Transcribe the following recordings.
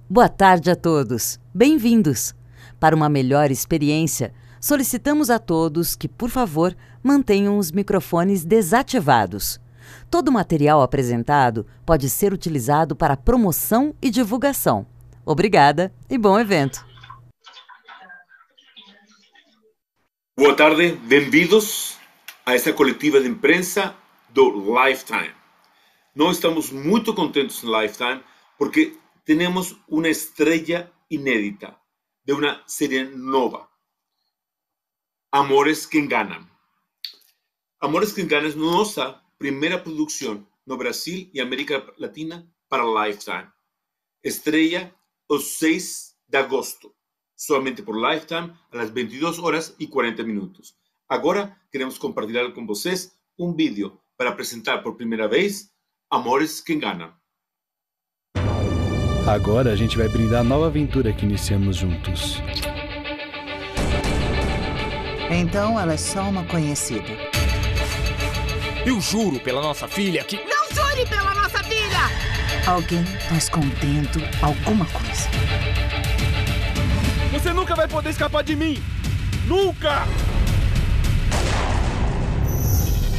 Boa tarde a todos. Bem-vindos. Para uma melhor experiência, solicitamos a todos que, por favor, mantenham os microfones desativados. Todo o material apresentado pode ser utilizado para promoção e divulgação. Obrigada e bom evento. Boa tarde, bem-vindos a esta coletiva de imprensa do Lifetime. Nós estamos muito contentes no Lifetime porque temos uma estreia inédita de uma série nova, Amores que Enganam. Amores que Enganam é nossa primeira produção no Brasil e América Latina para Lifetime. Estreia os 6 de agosto, somente por Lifetime, às 22 horas e 40 minutos. Agora queremos compartilhar com vocês um vídeo para apresentar por primeira vez Amores que Enganam. Agora a gente vai brindar a nova aventura que iniciamos juntos. Então ela é só uma conhecida. Eu juro pela nossa filha que... Não jure pela nossa filha! Alguém tá escondendo alguma coisa. Você nunca vai poder escapar de mim! Nunca!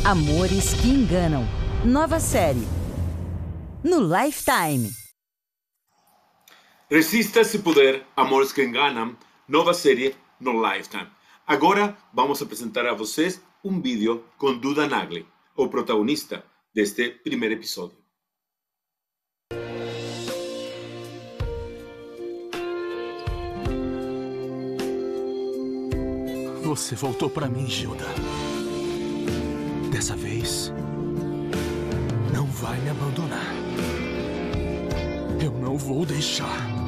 Amores que Enganam. Nova série. No Lifetime. Resista se puder, Amores que Enganam, nova série no Lifetime. Agora vamos apresentar a vocês um vídeo com Duda Nagli, o protagonista deste primeiro episódio. Você voltou pra mim, Gilda. Dessa vez, não vai me abandonar. Eu não vou deixar.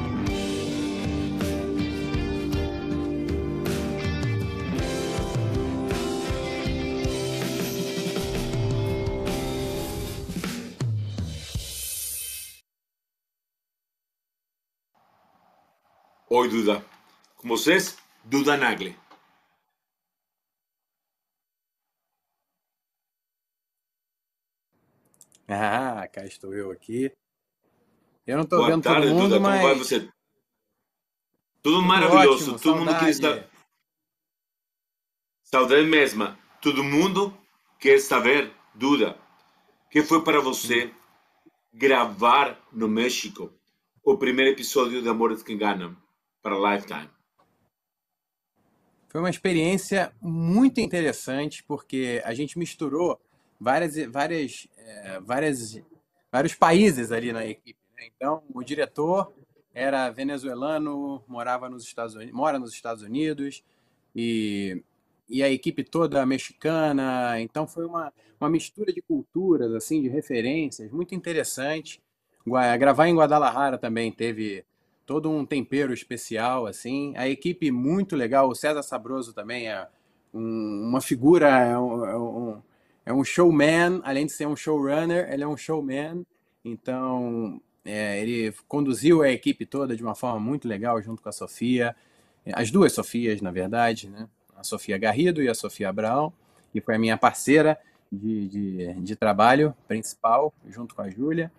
Oi, Duda. Com vocês, Duda Nagli. Ah, cá estou eu aqui. Eu não tô Boa vendo tarde, todo mundo, Duda. mas... Como vai você? Tudo maravilhoso. Ótimo, todo mundo quer saudade. estar... Saudade mesma. Todo mundo quer saber, Duda, que foi para você gravar no México o primeiro episódio de Amores que Enganam para Lifetime. Foi uma experiência muito interessante, porque a gente misturou vários países ali na equipe, né? Então, o diretor era venezuelano, mora nos Estados Unidos, e a equipe toda mexicana. Então, foi uma mistura de culturas, assim, de referências, muito interessante. Gravar em Guadalajara também teve todo um tempero especial, assim. A equipe muito legal. O César Sabroso também é uma figura, é um showman, além de ser um showrunner, ele é um showman. Então, ele conduziu a equipe toda de uma forma muito legal, junto com a Sofia. As duas Sofias, na verdade, né? A Sofia Garrido e a Sofia Abraão, que foi a minha parceira de trabalho principal, junto com a Júlia.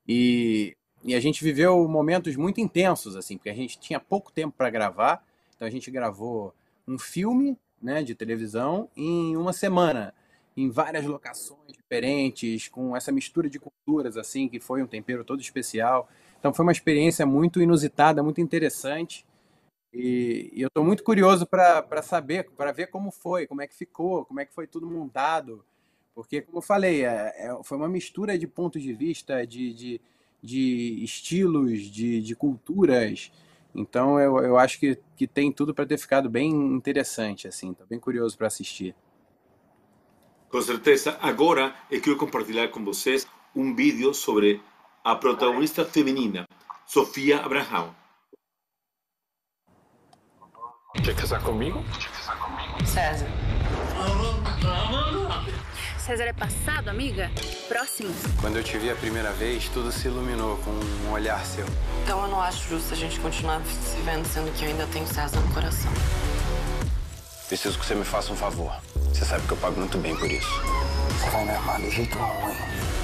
E a gente viveu momentos muito intensos, assim, porque a gente tinha pouco tempo para gravar. Então a gente gravou um filme, né, de televisão em uma semana, em várias locações diferentes, com essa mistura de culturas, assim, que foi um tempero todo especial. Então foi uma experiência muito inusitada, muito interessante. E eu estou muito curioso para saber, para ver como foi, como é que ficou, como é que foi tudo montado. Porque, como eu falei, foi uma mistura de pontos de vista, de estilos, de culturas. Então, eu acho que tem tudo para ter ficado bem interessante, assim. Estou bem curioso para assistir. Com certeza. Agora, eu quero compartilhar com vocês um vídeo sobre a protagonista feminina, Sofia Abraão. Quer casar comigo? César. César é passado, amiga? Próximo. Quando eu te vi a primeira vez, tudo se iluminou com um olhar seu. Então eu não acho justo a gente continuar se vendo, sendo que eu ainda tenho César no coração. Preciso que você me faça um favor. Você sabe que eu pago muito bem por isso. Você vai me amar do jeito ruim.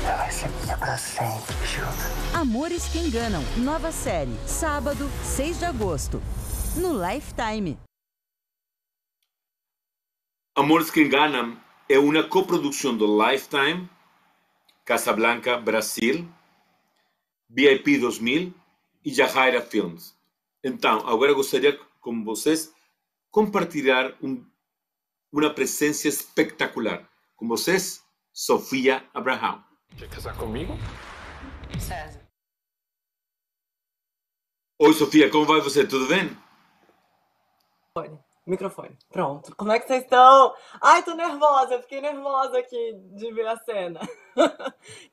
Você vai ser minha pra sempre, Gilda. Amores que Enganam, nova série, sábado, 6 de agosto, no Lifetime. Amores que Enganam é uma coprodução do Lifetime, Casablanca, Brasil, VIP 2000 e Jahaira Films. Então, agora gostaria com vocês compartilhar uma presença espetacular. Com vocês, Sofia Abraham. Quer casar comigo? César. Oi, Sofia, como vai você? Tudo bem? Microfone. Pronto. Como é que vocês estão? Ai, tô nervosa. Fiquei nervosa aqui de ver a cena.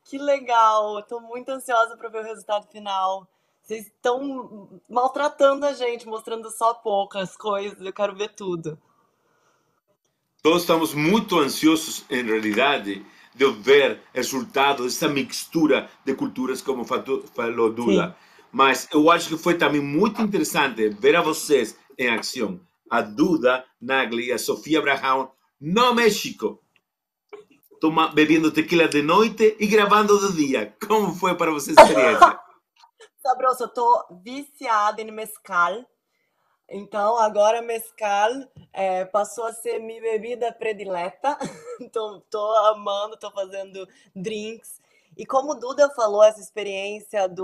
Que legal. Tô muito ansiosa para ver o resultado final. Vocês estão maltratando a gente, mostrando só poucas coisas. Eu quero ver tudo. Todos estamos muito ansiosos, em realidade, de ver o resultado dessa mistura de culturas, como falou Duda. Sim. Mas eu acho que foi também muito interessante ver a vocês em ação. A Duda Nagli e a Sofia Abraham no México. Bebendo tequila de noite e gravando de dia. Como foi para vocês a experiência? Sabroso, eu tô viciada em mezcal. Então, agora mezcal passou a ser minha bebida predileta. Tô amando, tô fazendo drinks. E como o Duda falou, essa experiência de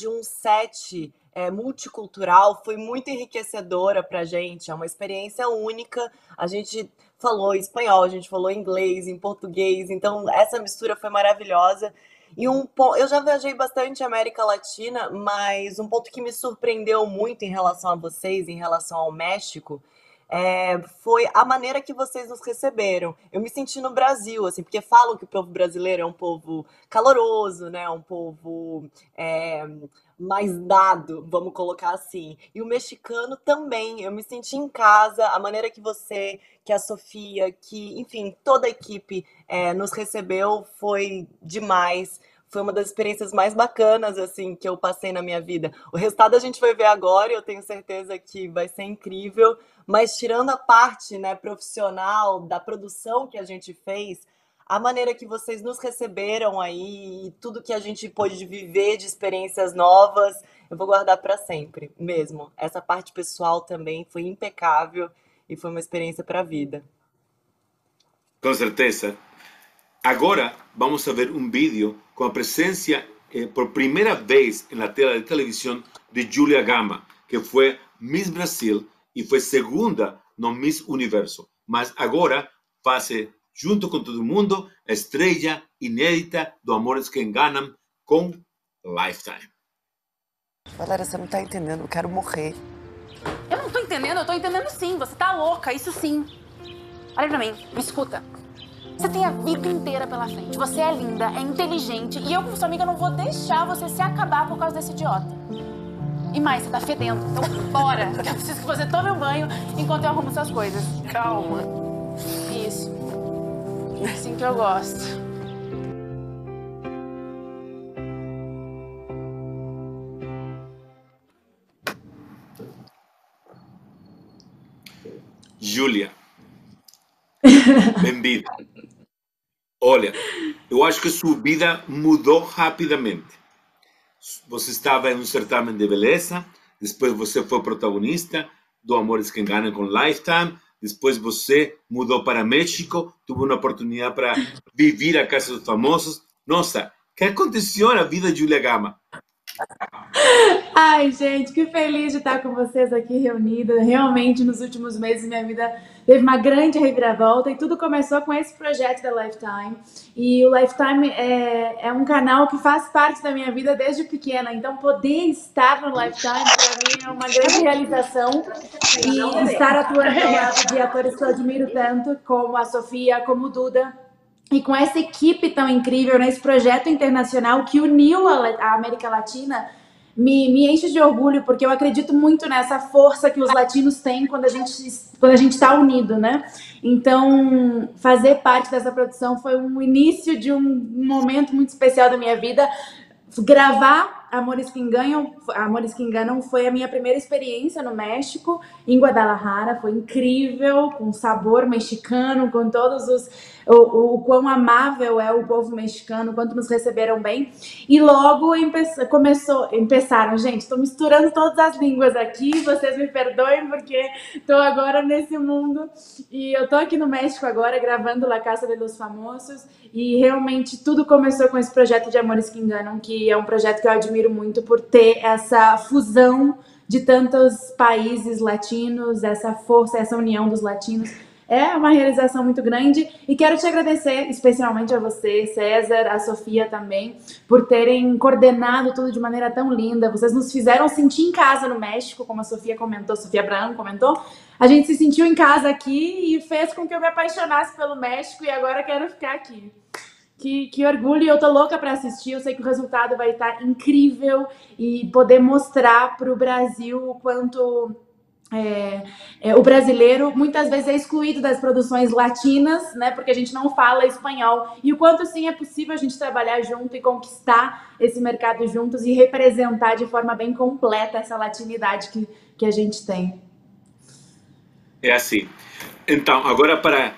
um set multicultural foi muito enriquecedora pra gente. É uma experiência única. A gente falou espanhol, a gente falou inglês, em português. Então, essa mistura foi maravilhosa. E eu já viajei bastante América Latina, mas um ponto que me surpreendeu muito em relação a vocês, em relação ao México, foi a maneira que vocês nos receberam. Eu me senti no Brasil, assim, porque falam que o povo brasileiro é um povo caloroso, né? Um povo mais dado, vamos colocar assim. E o mexicano também. Eu me senti em casa, a maneira que a Sofia, que, enfim, toda a equipe nos recebeu foi demais. Foi uma das experiências mais bacanas, assim, que eu passei na minha vida. O resultado a gente vai ver agora e eu tenho certeza que vai ser incrível. Mas tirando a parte, né, profissional da produção que a gente fez, a maneira que vocês nos receberam aí e tudo que a gente pôde viver de experiências novas, eu vou guardar para sempre, mesmo. Essa parte pessoal também foi impecável e foi uma experiência para a vida. Com certeza. Agora vamos a ver um vídeo com a presença por primeira vez na tela de televisão de Julia Gama, que foi Miss Brasil e foi segunda no Miss Universo. Mas agora faz, junto com todo mundo, a estreia inédita do Amores que Enganam com Lifetime. Valéria, você não tá entendendo, eu quero morrer. Eu não tô entendendo, eu tô entendendo sim. Você tá louca, isso sim. Olha pra mim, me escuta. Você tem a vida inteira pela frente. Você é linda, é inteligente. E eu, como sua amiga, não vou deixar você se acabar por causa desse idiota. E mais, você tá fedendo. Então, bora. Eu preciso que você tome um banho enquanto eu arrumo suas coisas. Calma. Isso. É assim que eu gosto. Júlia, bem-vinda. Olha, eu acho que sua vida mudou rapidamente. Você estava em um certamen de beleza, depois você foi protagonista do Amores que Enganam com Lifetime, depois você mudou para México, teve uma oportunidade para viver a Casa dos Famosos. Nossa, o que aconteceu na vida de Julia Gama? Ai, gente, que feliz de estar com vocês aqui reunida. Realmente, nos últimos meses, minha vida teve uma grande reviravolta e tudo começou com esse projeto da Lifetime. E o Lifetime é um canal que faz parte da minha vida desde pequena. Então, poder estar no Lifetime, para mim, é uma grande realização. E estar atuando ao lado de atores que eu admiro tanto, como a Sofia, como o Duda. E com essa equipe tão incrível, nesse projeto internacional que uniu a América Latina, me enche de orgulho, porque eu acredito muito nessa força que os latinos têm quando a gente está unido, né? Então, fazer parte dessa produção foi um início de um momento muito especial da minha vida. Gravar Amores que Enganam foi a minha primeira experiência no México, em Guadalajara. Foi incrível, com sabor mexicano, com todos o quão amável é o povo mexicano, quanto nos receberam bem. E logo começaram, gente, estou misturando todas as línguas aqui, vocês me perdoem porque estou agora nesse mundo. E eu estou aqui no México agora, gravando La Casa de los Famosos, e realmente tudo começou com esse projeto de Amores que Enganam, que é um projeto que eu admiro muito por ter essa fusão de tantos países latinos, essa força, essa união dos latinos. É uma realização muito grande e quero te agradecer especialmente a você, César, a Sofia também, por terem coordenado tudo de maneira tão linda. Vocês nos fizeram sentir em casa no México, como a Sofia comentou, Sofia Abraham comentou. A gente se sentiu em casa aqui e fez com que eu me apaixonasse pelo México e agora quero ficar aqui. Que orgulho, e eu tô louca para assistir. Eu sei que o resultado vai estar incrível e poder mostrar para o Brasil o quanto o brasileiro muitas vezes é excluído das produções latinas, né? Porque a gente não fala espanhol. E o quanto sim é possível a gente trabalhar junto e conquistar esse mercado juntos e representar de forma bem completa essa latinidade que a gente tem. É assim. Então, agora para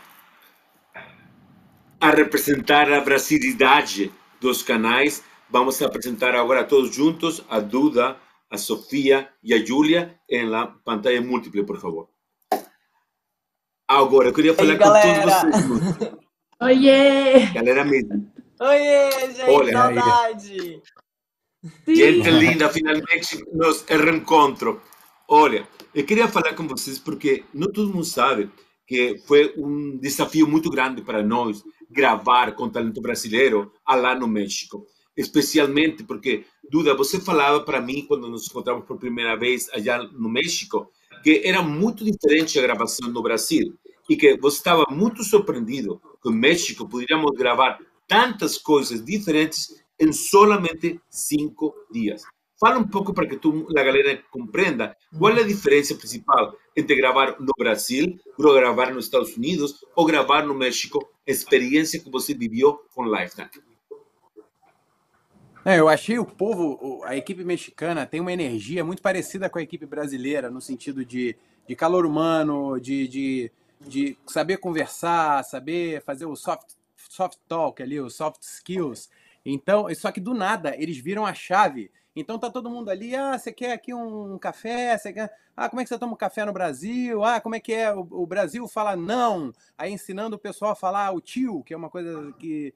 representar a brasilidade dos canais, vamos apresentar agora todos juntos a Duda, a Sofia e a Júlia em la pantalla múltiple, por favor. Agora, eu queria falar com todos vocês. Oiê! Galera mesmo. Oiê, gente, olha, saudade! Gente linda, finalmente nos reencontro. Olha, eu queria falar com vocês porque não todo mundo sabe que foi um desafio muito grande para nós gravar com talento brasileiro lá no México. Especialmente porque, Duda, você falava para mim, quando nos encontramos por primeira vez allá no México, que era muito diferente a gravação no Brasil e que você estava muito surpreendido que no México poderíamos gravar tantas coisas diferentes em solamente 5 dias. Fala um pouco para que a galera compreenda qual é a diferença principal entre gravar no Brasil, gravar nos Estados Unidos ou gravar no México, a experiência que você viveu com Lifetime. Eu achei o povo, a equipe mexicana tem uma energia muito parecida com a equipe brasileira, no sentido de calor humano, de saber conversar, saber fazer o soft talk ali, os soft skills. Então, só que do nada, eles viram a chave. Então tá todo mundo ali, você quer aqui um café? Você quer... como é que você toma um café no Brasil? Como é que é? O Brasil fala não. Aí ensinando o pessoal a falar o tio, que é uma coisa que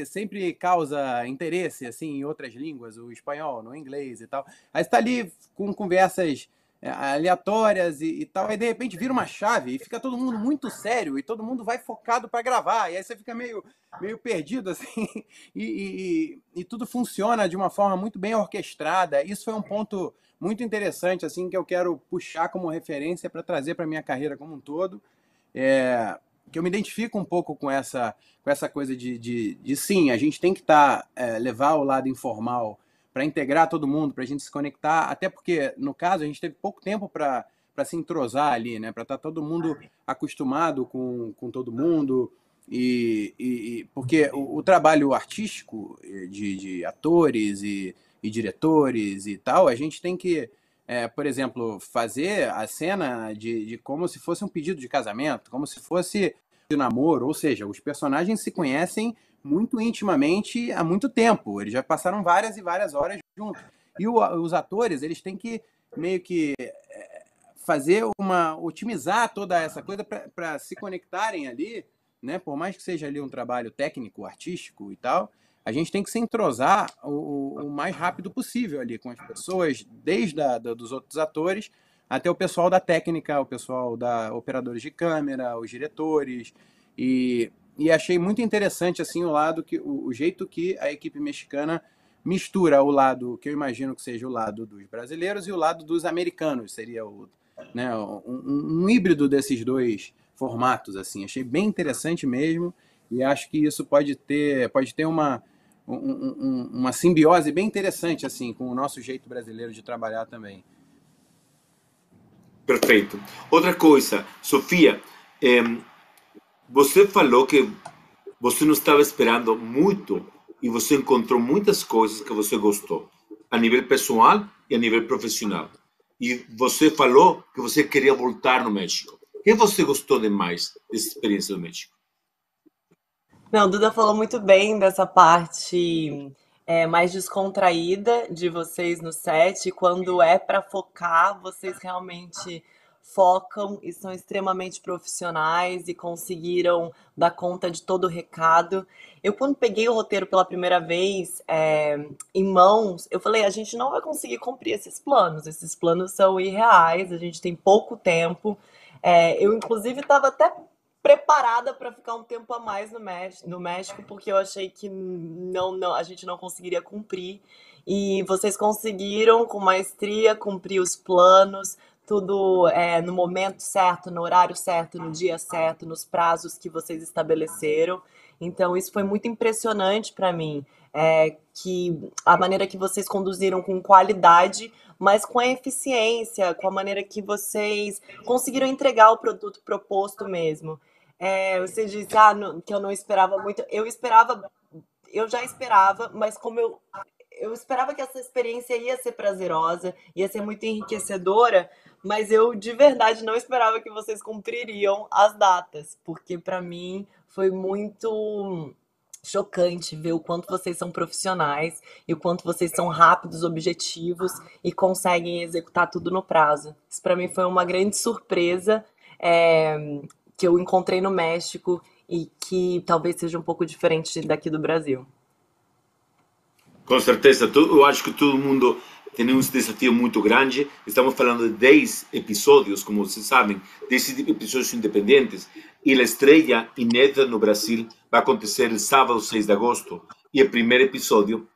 sempre causa interesse, assim, em outras línguas, o espanhol, no inglês e tal. Aí você tá ali com conversas aleatórias e tal, aí de repente vira uma chave e fica todo mundo muito sério e todo mundo vai focado para gravar, e aí você fica meio perdido, assim, e tudo funciona de uma forma muito bem orquestrada. Isso foi um ponto muito interessante, assim, que eu quero puxar como referência para trazer para minha carreira como um todo, que eu me identifico um pouco com essa coisa de sim, a gente tem que levar o lado informal para integrar todo mundo, para a gente se conectar, até porque, no caso, a gente teve pouco tempo para se entrosar ali, né? Para estar todo mundo acostumado com todo mundo, porque o trabalho artístico de atores e diretores e tal, a gente tem que, por exemplo, fazer a cena de como se fosse um pedido de casamento, como se fosse de namoro, ou seja, os personagens se conhecem muito intimamente há muito tempo, eles já passaram várias e várias horas juntos. E os atores, eles têm que meio que otimizar toda essa coisa para se conectarem ali, né? Por mais que seja ali um trabalho técnico, artístico e tal, a gente tem que se entrosar o mais rápido possível ali com as pessoas, desde dos outros atores até o pessoal da técnica, o pessoal da operadores de câmera, os diretores, e achei muito interessante assim o jeito que a equipe mexicana mistura o lado que eu imagino que seja o lado dos brasileiros e o lado dos americanos, seria um híbrido desses dois formatos, assim. Achei bem interessante mesmo, e acho que isso pode ter uma simbiose bem interessante assim com o nosso jeito brasileiro de trabalhar também. Perfeito. Outra coisa, Sofia, você falou que você não estava esperando muito e você encontrou muitas coisas que você gostou. a nível pessoal e a nível profissional. E você falou que você queria voltar no México. O que você gostou demais dessa experiência do México? Não, o Duda falou muito bem dessa parte mais descontraída de vocês no set. Quando é para focar, vocês realmente focam e são extremamente profissionais e conseguiram dar conta de todo o recado. Eu, quando peguei o roteiro pela primeira vez em mãos, eu falei, a gente não vai conseguir cumprir esses planos são irreais, a gente tem pouco tempo. Eu, inclusive, estava até preparada para ficar um tempo a mais no México, porque eu achei que a gente não conseguiria cumprir. E vocês conseguiram, com maestria, cumprir os planos, tudo no momento certo, no horário certo, no dia certo, nos prazos que vocês estabeleceram. Então, isso foi muito impressionante para mim, que a maneira que vocês conduziram com qualidade, mas com a eficiência, com a maneira que vocês conseguiram entregar o produto proposto mesmo. Você disse que eu não esperava muito. Eu já esperava, mas como eu esperava que essa experiência ia ser prazerosa, ia ser muito enriquecedora, mas eu de verdade não esperava que vocês cumpririam as datas, porque para mim foi muito chocante ver o quanto vocês são profissionais e o quanto vocês são rápidos, objetivos e conseguem executar tudo no prazo. Isso para mim foi uma grande surpresa que eu encontrei no México e que talvez seja um pouco diferente daqui do Brasil. Com certeza, eu acho que todo mundo tem um desafio muito grande. Estamos falando de 10 episódios, como vocês sabem, 10 episódios independentes. E a estreia inédita no Brasil vai acontecer el sábado 6 de agosto. E o primeiro episódio,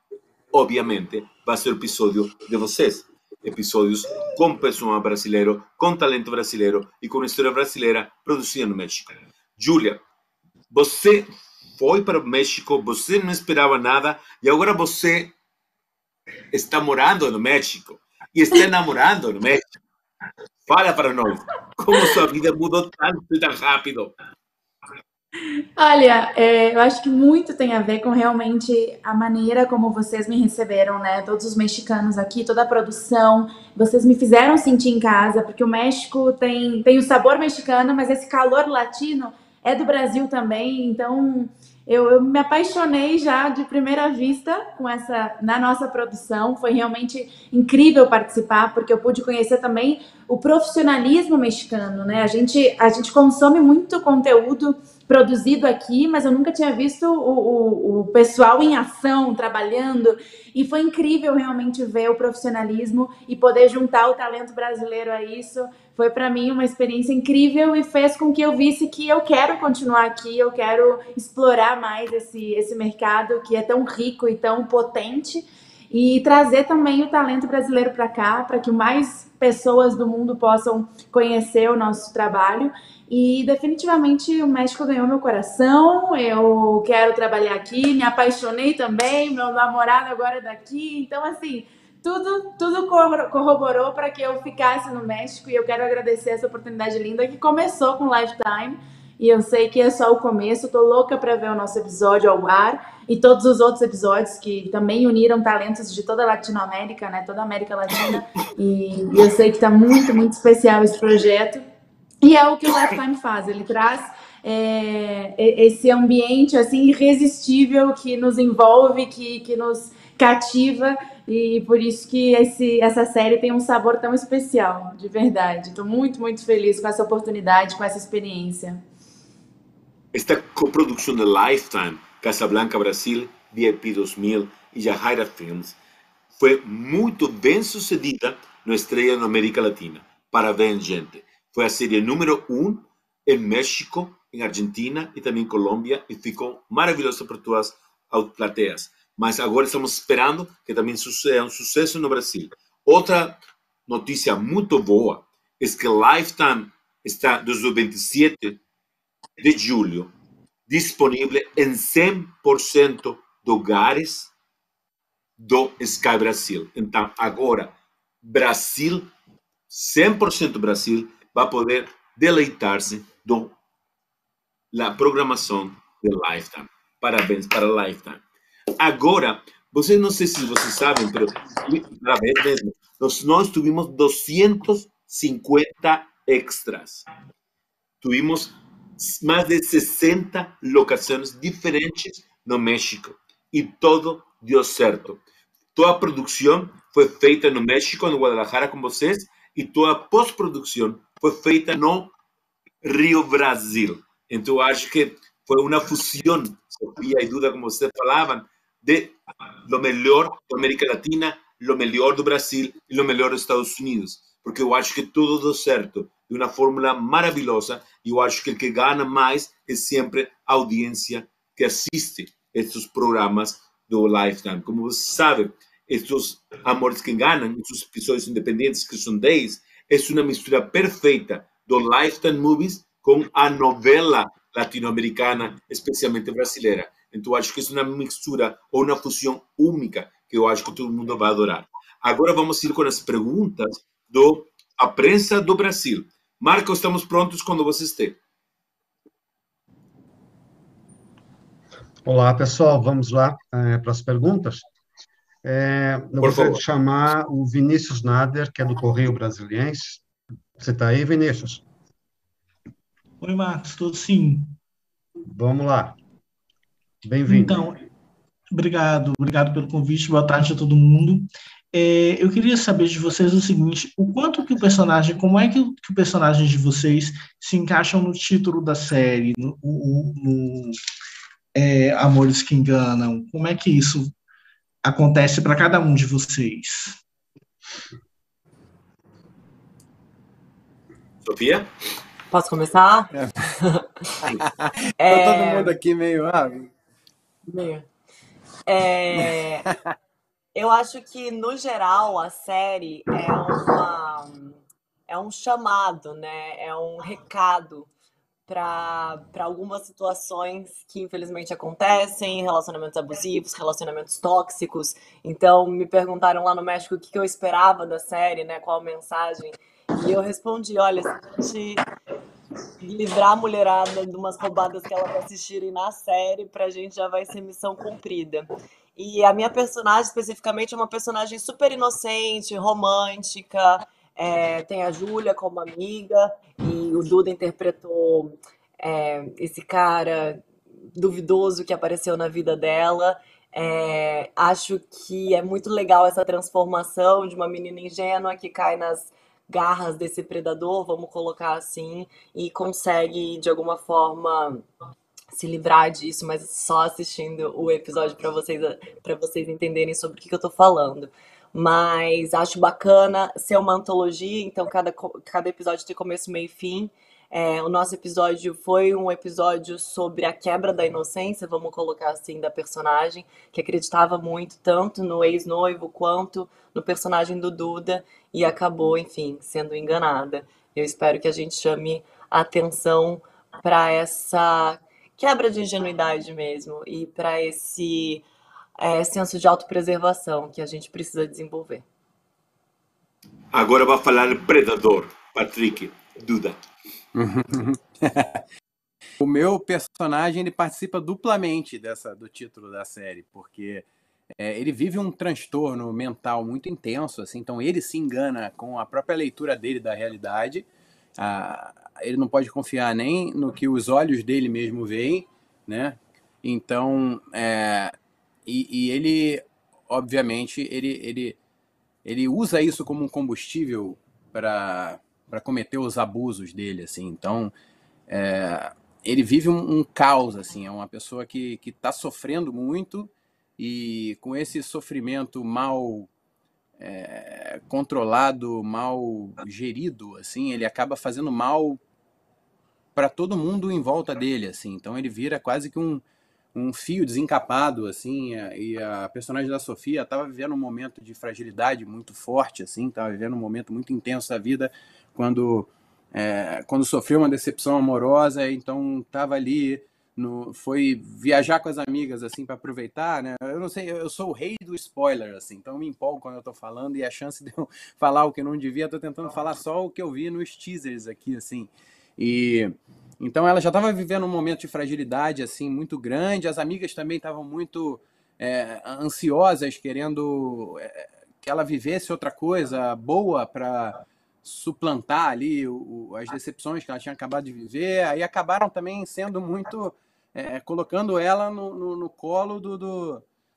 obviamente, vai ser o episódio de vocês. Episódios com personal brasileiro, com talento brasileiro e com história brasileira produzida no México. Júlia, você foi para o México, você não esperava nada e agora você está morando no México e está namorando no México. Fala para nós, como sua vida mudou tanto e tão rápido? Olha, eu acho que muito tem a ver com realmente a maneira como vocês me receberam, né? Todos os mexicanos aqui, toda a produção, vocês me fizeram sentir em casa, porque o México tem o sabor mexicano, mas esse calor latino é do Brasil também, então eu me apaixonei já de primeira vista na nossa produção. Foi realmente incrível participar, porque eu pude conhecer também o profissionalismo mexicano, né? A gente consome muito conteúdo produzido aqui, mas eu nunca tinha visto o pessoal em ação, trabalhando, e foi incrível realmente ver o profissionalismo e poder juntar o talento brasileiro a isso. Foi para mim uma experiência incrível e fez com que eu visse que eu quero continuar aqui, eu quero explorar mais esse mercado que é tão rico e tão potente e trazer também o talento brasileiro para cá, para que mais pessoas do mundo possam conhecer o nosso trabalho. E definitivamente o México ganhou meu coração, eu quero trabalhar aqui, me apaixonei também, meu namorado agora é daqui, então assim, tudo corroborou para que eu ficasse no México e eu quero agradecer essa oportunidade linda que começou com Lifetime e eu sei que é só o começo, tô louca para ver o nosso episódio ao ar e todos os outros episódios que também uniram talentos de toda a Latinoamérica, né, toda a América Latina e eu sei que tá muito, muito especial esse projeto. E é o que o Lifetime faz, ele traz esse ambiente assim irresistível que nos envolve, que nos cativa, e por isso que essa série tem um sabor tão especial, de verdade. Estou muito, muito feliz com essa oportunidade, com essa experiência. Esta coprodução de Lifetime, Casablanca Brasil, VIP 2000 e Jahaira Films foi muito bem sucedida na estreia na América Latina. Parabéns, gente. Foi a série número 1 em México, em Argentina e também em Colômbia e ficou maravilhosa para todas as plateias. Mas agora estamos esperando que também seja um sucesso no Brasil. Outra notícia muito boa é que Lifetime está desde o 27 de julho disponível em 100% de lugares do Sky Brasil. Então, agora, Brasil, 100% Brasil, vai poder deleitar-se da programação de Lifetime. Parabéns para Lifetime. Agora, Vocês não sei se vocês sabem, pero a vez mesmo, nós tuvimos 250 extras. Tuvimos más de 60 locaciones diferentes no México y todo dio certo. Toda a produção foi feita no México, no Guadalajara com vocês, e toda a pós-produção foi feita no Rio, Brasil. Então, acho que foi uma fusão, Sofia e Duda, como vocês falavam, de lo melhor da América Latina, lo melhor do Brasil e lo melhor dos Estados Unidos. Porque eu acho que tudo deu certo, de uma fórmula maravilhosa, e eu acho que o que ganha mais é sempre a audiência que assiste estes programas do Lifetime. Como você sabe, estes Amores que Enganam, estes episódios independentes que são 10, é uma mistura perfeita do Lifetime Movies com a novela latino-americana, especialmente brasileira. Então, acho que é uma mistura ou uma fusão única que eu acho que todo mundo vai adorar. Agora vamos ir com as perguntas da prensa do Brasil. Marco, estamos prontos quando você estiver. Olá, pessoal, vamos lá para as perguntas. Eu gostaria de chamar o Vinícius Nader, que é do Correio Brasiliense. Você está aí, Vinícius? Oi, Marcos, estou sim. Vamos lá. Bem-vindo. Então, obrigado pelo convite, boa tarde a todo mundo. Eu queria saber de vocês o seguinte, o quanto que o personagem, como é que o personagem de vocês se encaixam no título da série, no Amores que Enganam, como é que isso acontece para cada um de vocês? Sofia? Posso começar? Tá todo mundo aqui meio... Eu acho que, no geral, a série é um chamado, né? É um recado para algumas situações que, infelizmente, acontecem, relacionamentos abusivos, relacionamentos tóxicos. Então, me perguntaram lá no México o que eu esperava da série, né? Qual a mensagem. E eu respondi, olha, se livrar a mulherada de umas roubadas que elas assistirem na série, pra gente já vai ser missão cumprida. E a minha personagem, especificamente, é uma personagem super inocente, romântica. Tem a Júlia como amiga, e o Duda interpretou esse cara duvidoso que apareceu na vida dela. Acho que é muito legal essa transformação de uma menina ingênua que cai nas garras desse predador, vamos colocar assim, e consegue, de alguma forma, se livrar disso, mas só assistindo o episódio para vocês entenderem sobre o que eu tô falando. Mas acho bacana ser uma antologia, então cada episódio tem começo, meio e fim. O nosso episódio foi um episódio sobre a quebra da inocência, vamos colocar assim, da personagem, que acreditava muito, tanto no ex-noivo quanto no personagem do Duda, e acabou, enfim, sendo enganada. Eu espero que a gente chame a atenção para essa quebra de ingenuidade mesmo, e para esse senso de autopreservação que a gente precisa desenvolver. Agora vai falar Predador, Patrick, Duda. O meu personagem, ele participa duplamente do título da série, porque ele vive um transtorno mental muito intenso, assim, então ele se engana com a própria leitura dele da realidade. Ele não pode confiar nem no que os olhos dele mesmo veem, né? Então, e ele, obviamente, ele usa isso como um combustível para cometer os abusos dele, assim. Então, ele vive um caos, assim. É uma pessoa que está sofrendo muito, e com esse sofrimento mal controlado, mal gerido, assim, ele acaba fazendo mal para todo mundo em volta dele, assim. Então ele vira quase que um fio desencapado, assim, e a personagem da Sofia estava vivendo um momento de fragilidade muito forte, assim, estava vivendo um momento muito intenso da vida, quando sofreu uma decepção amorosa, então estava ali, foi viajar com as amigas, assim, para aproveitar, né? Eu não sei, eu sou o rei do spoiler, assim, então eu me empolgo quando eu estou falando, e a chance de eu falar o que eu não devia, estou tentando falar só o que eu vi nos teasers aqui, assim. Então ela já estava vivendo um momento de fragilidade, assim, muito grande. As amigas também estavam muito ansiosas, querendo que ela vivesse outra coisa boa para suplantar ali as decepções que ela tinha acabado de viver. Aí acabaram também sendo muito... colocando ela no colo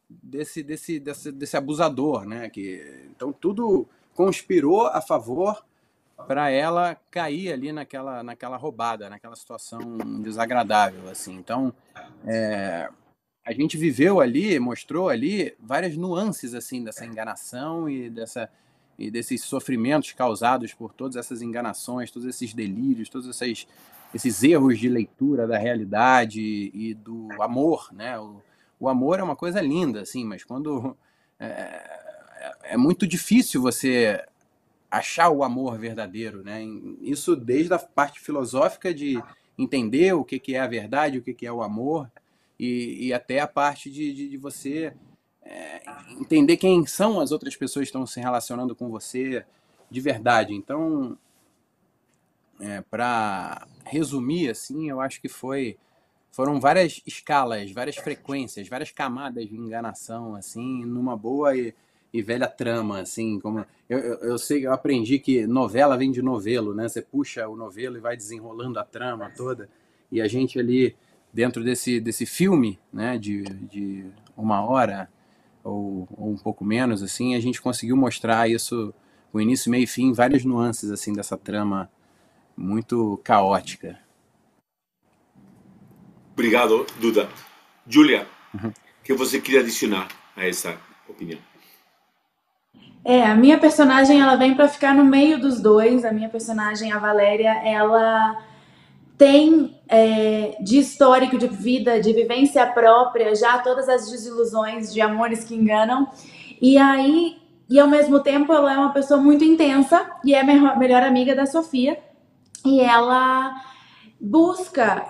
desse abusador, né? Então tudo conspirou a favor para ela cair ali naquela roubada, naquela situação desagradável, assim. Então, a gente viveu ali, mostrou ali várias nuances assim dessa enganação e desses sofrimentos causados por todas essas enganações, todos esses delírios, todos esses erros de leitura da realidade e do amor, né? O amor é uma coisa linda, assim, mas quando é muito difícil você achar o amor verdadeiro, né? Isso desde a parte filosófica de entender o que é a verdade, o que é o amor, e até a parte de você entender quem são as outras pessoas que estão se relacionando com você de verdade. Então, para resumir, assim, eu acho que foram várias escalas, várias frequências, várias camadas de enganação, assim, numa boa e velha trama, assim, como eu aprendi que novela vem de novelo, né? Você puxa o novelo e vai desenrolando a trama toda, e a gente ali dentro desse filme, né, de 1 hora ou um pouco menos, assim, a gente conseguiu mostrar isso, o início, meio e fim, várias nuances assim dessa trama muito caótica. Obrigado, Duda. Júlia, o que você queria adicionar a essa opinião? A minha personagem, ela vem para ficar no meio dos dois. A minha personagem, a Valéria, ela tem de histórico de vida, de vivência própria, já todas as desilusões de amores que enganam. E ao mesmo tempo, ela é uma pessoa muito intensa e é a melhor amiga da Sofia. E ela busca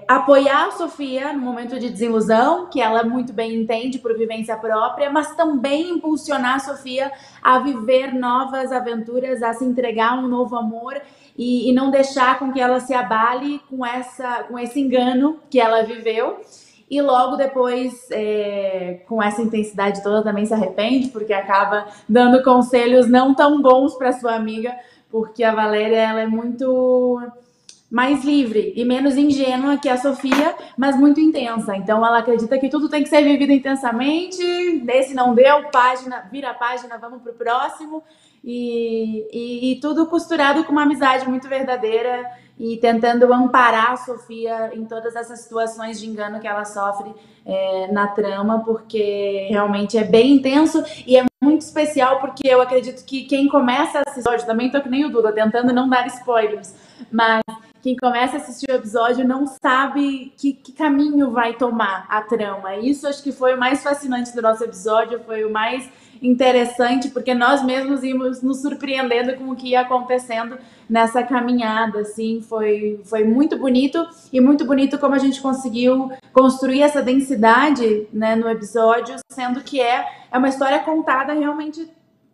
apoiar a Sofia no momento de desilusão, que ela muito bem entende por vivência própria, mas também impulsionar a Sofia a viver novas aventuras, a se entregar a um novo amor e não deixar com que ela se abale com esse engano que ela viveu. E logo depois, com essa intensidade toda, também se arrepende, porque acaba dando conselhos não tão bons para sua amiga, porque a Valéria, ela é muito mais livre e menos ingênua que a Sofia, mas muito intensa. Então ela acredita que tudo tem que ser vivido intensamente, desse não deu, vira a página, vamos pro próximo. E tudo costurado com uma amizade muito verdadeira e tentando amparar a Sofia em todas essas situações de engano que ela sofre na trama, porque realmente é bem intenso e é muito especial, porque eu acredito que quem começa esse episódio, também tô que nem o Duda, tentando não dar spoilers, mas quem começa a assistir o episódio não sabe que caminho vai tomar a trama. Isso acho que foi o mais fascinante do nosso episódio, foi o mais interessante, porque nós mesmos íamos nos surpreendendo com o que ia acontecendo nessa caminhada, assim, foi muito bonito, e muito bonito como a gente conseguiu construir essa densidade, né, no episódio, sendo que é uma história contada realmente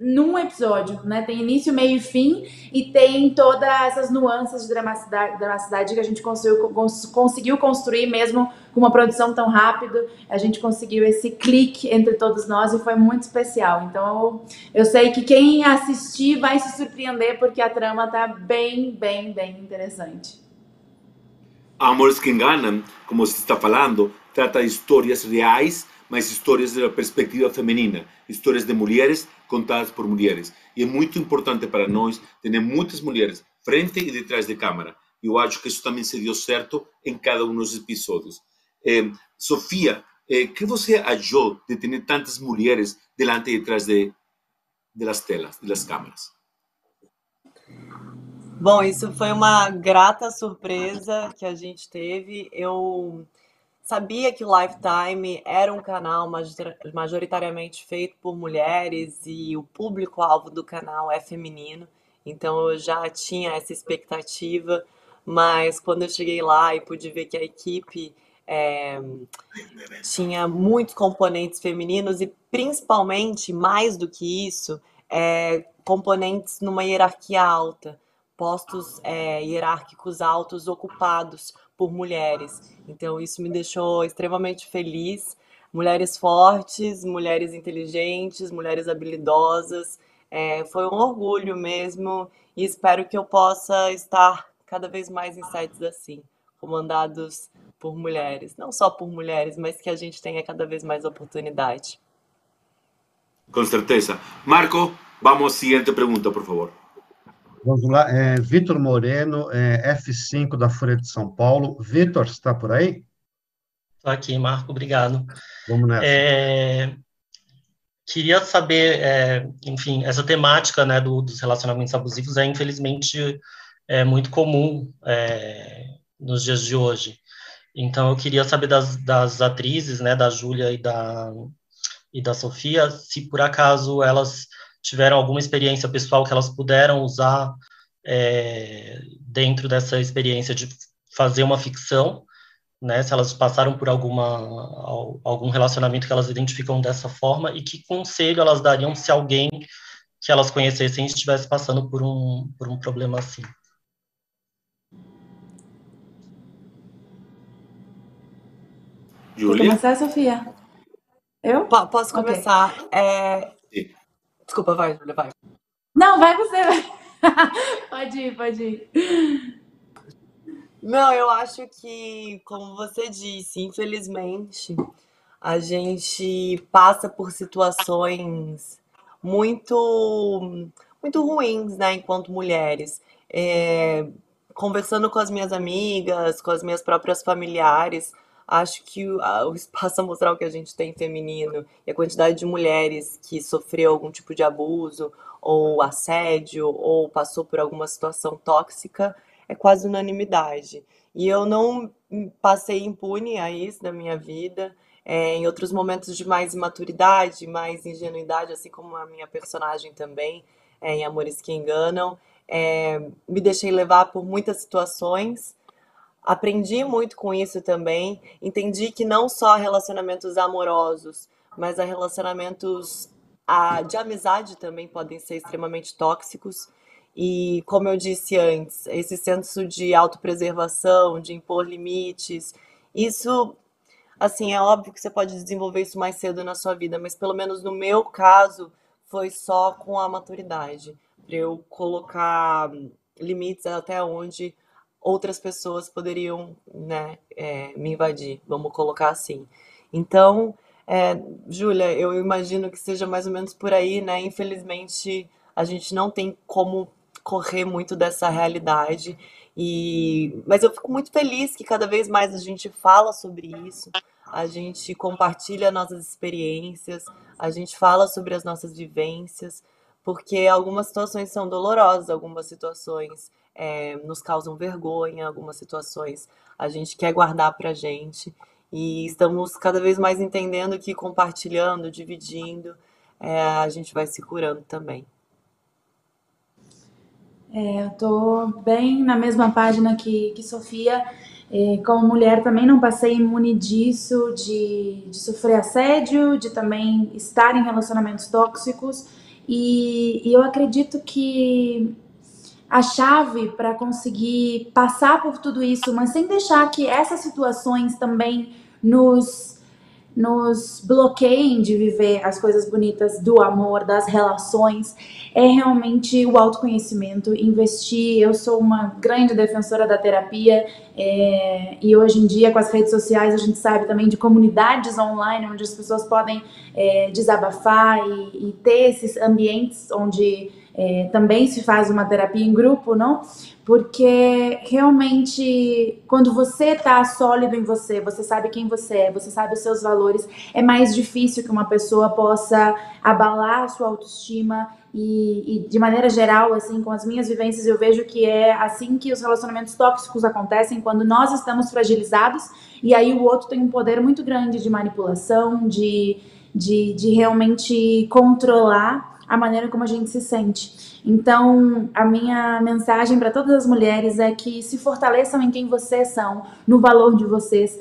num episódio, né? Tem início, meio e fim, e tem todas essas nuances de dramaticidade que a gente conseguiu construir mesmo com uma produção tão rápida. A gente conseguiu esse clique entre todos nós e foi muito especial. Então eu sei que quem assistir vai se surpreender, porque a trama tá bem, bem, bem interessante. Amores que Enganam, como você está falando, trata de histórias reais, mas histórias da perspectiva feminina, histórias de mulheres contadas por mulheres. E é muito importante para nós ter muitas mulheres frente e detrás de câmera. Eu acho que isso também se deu certo em cada um dos episódios. Sofia, que você achou de ter tantas mulheres delante e detrás das telas, das câmeras? Bom, isso foi uma grata surpresa que a gente teve. Eu sabia que o Lifetime era um canal majoritariamente feito por mulheres e o público-alvo do canal é feminino, então eu já tinha essa expectativa, mas quando eu cheguei lá e pude ver que a equipe tinha muitos componentes femininos e principalmente, mais do que isso, componentes numa hierarquia alta, postos hierárquicos altos ocupados por mulheres. Então isso me deixou extremamente feliz. mulheres fortes, mulheres inteligentes, mulheres habilidosas. Foi um orgulho mesmo e espero que eu possa estar cada vez mais em sites assim, comandados por mulheres. Não só por mulheres, mas que a gente tenha cada vez mais oportunidade. Com certeza. Marco, vamos à seguinte pergunta, por favor. Vamos lá. Vitor Moreno, F5 da Folha de São Paulo. Vitor, você está por aí? Estou aqui, Marco, obrigado. Vamos nessa. Queria saber, enfim, essa temática, né, dos relacionamentos abusivos infelizmente, muito comum nos dias de hoje. Então, eu queria saber das atrizes, né, da Júlia e da Sofia, se por acaso elas tiveram alguma experiência pessoal que elas puderam usar dentro dessa experiência de fazer uma ficção, né, se elas passaram por algum relacionamento que elas identificam dessa forma, e que conselho elas dariam se alguém que elas conhecessem estivesse passando por um problema assim. Quer começar, Sofia? Eu? Posso começar? Sim. Desculpa, vai, Júlia, vai. Não, vai você. Pode ir. Não, eu acho que, como você disse, infelizmente, a gente passa por situações muito, muito ruins, né, enquanto mulheres. Conversando com as minhas amigas, com as minhas próprias familiares, acho que o espaço amostral que a gente tem feminino e a quantidade de mulheres que sofreu algum tipo de abuso ou assédio ou passou por alguma situação tóxica é quase unanimidade. E eu não passei impune a isso na minha vida. Em outros momentos de mais imaturidade, mais ingenuidade, assim como a minha personagem também, em Amores que Enganam, me deixei levar por muitas situações. Aprendi muito com isso também. Entendi que não só relacionamentos amorosos, mas relacionamentos de amizade também podem ser extremamente tóxicos. E, como eu disse antes, esse senso de autopreservação, de impor limites, isso, assim, é óbvio que você pode desenvolver isso mais cedo na sua vida, mas pelo menos no meu caso, foi só com a maturidade, para eu colocar limites até onde outras pessoas poderiam, né, me invadir, vamos colocar assim. Então, Júlia, eu imagino que seja mais ou menos por aí, né? Infelizmente, a gente não tem como correr muito dessa realidade, mas eu fico muito feliz que cada vez mais a gente fala sobre isso, a gente compartilha nossas experiências, a gente fala sobre as nossas vivências, porque algumas situações são dolorosas, algumas situações nos causam vergonha, algumas situações a gente quer guardar pra gente, e estamos cada vez mais entendendo que compartilhando, dividindo, a gente vai se curando também. Eu tô bem na mesma página que Sofia. Como mulher também não passei imune disso, de sofrer assédio, de também estar em relacionamentos tóxicos, e eu acredito que a chave para conseguir passar por tudo isso, mas sem deixar que essas situações também nos bloqueiem de viver as coisas bonitas do amor, das relações, é realmente o autoconhecimento, investir. Eu sou uma grande defensora da terapia, e hoje em dia com as redes sociais a gente sabe também de comunidades online onde as pessoas podem desabafar e ter esses ambientes onde também se faz uma terapia em grupo, não? Porque realmente quando você tá sólido em você, você sabe quem você é, você sabe os seus valores, é mais difícil que uma pessoa possa abalar a sua autoestima e de maneira geral, assim, com as minhas vivências, eu vejo que é assim que os relacionamentos tóxicos acontecem, quando nós estamos fragilizados e aí o outro tem um poder muito grande de manipulação, de realmente controlar a maneira como a gente se sente. Então, a minha mensagem para todas as mulheres é que se fortaleçam em quem vocês são, no valor de vocês,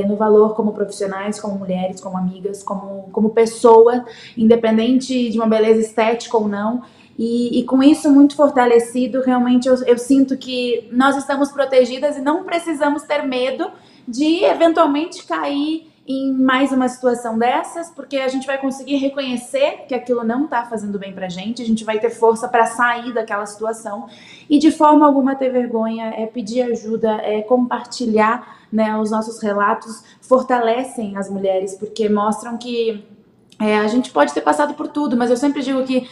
no valor como profissionais, como mulheres, como amigas, como pessoa, independente de uma beleza estética ou não. E com isso muito fortalecido, realmente eu sinto que nós estamos protegidas e não precisamos ter medo de eventualmente cair em mais uma situação dessas, porque a gente vai conseguir reconhecer que aquilo não está fazendo bem pra gente, a gente vai ter força para sair daquela situação e de forma alguma ter vergonha, pedir ajuda, compartilhar, né, os nossos relatos fortalecem as mulheres, porque mostram que a gente pode ter passado por tudo, mas eu sempre digo que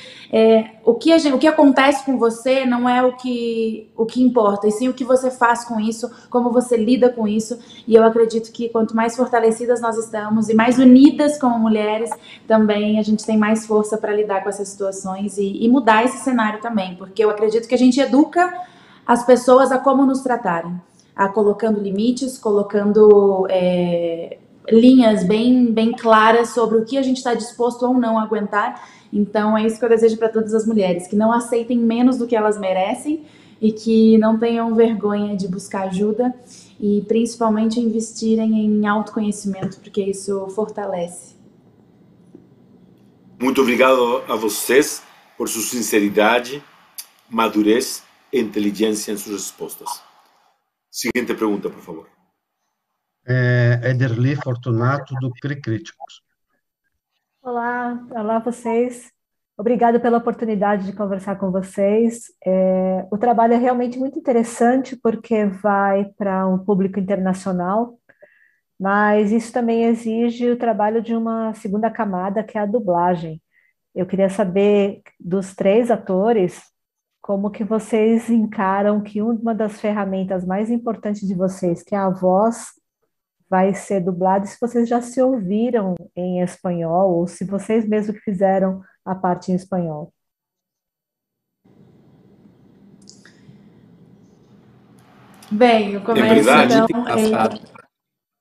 o que acontece com você não é o que importa, e sim o que você faz com isso, como você lida com isso. E eu acredito que quanto mais fortalecidas nós estamos e mais unidas como mulheres, também a gente tem mais força para lidar com essas situações e mudar esse cenário também, porque eu acredito que a gente educa as pessoas a como nos tratarem, colocando limites, colocando linhas bem claras sobre o que a gente está disposto ou não a aguentar. Então é isso que eu desejo para todas as mulheres, que não aceitem menos do que elas merecem e que não tenham vergonha de buscar ajuda e principalmente investirem em autoconhecimento, porque isso fortalece. Muito obrigado a vocês por sua sinceridade, madurez e inteligência em suas respostas. Seguinte pergunta, por favor. Ederly Fortunato, do CRI Críticos. Olá vocês. Obrigada pela oportunidade de conversar com vocês. O trabalho é realmente muito interessante porque vai para um público internacional, mas isso também exige o trabalho de uma segunda camada, que é a dublagem. Eu queria saber dos 3 atores, como que vocês encaram que uma das ferramentas mais importantes de vocês, que é a voz, vai ser dublado, se vocês já se ouviram em espanhol, ou se vocês mesmos fizeram a parte em espanhol. Bem, eu começo então...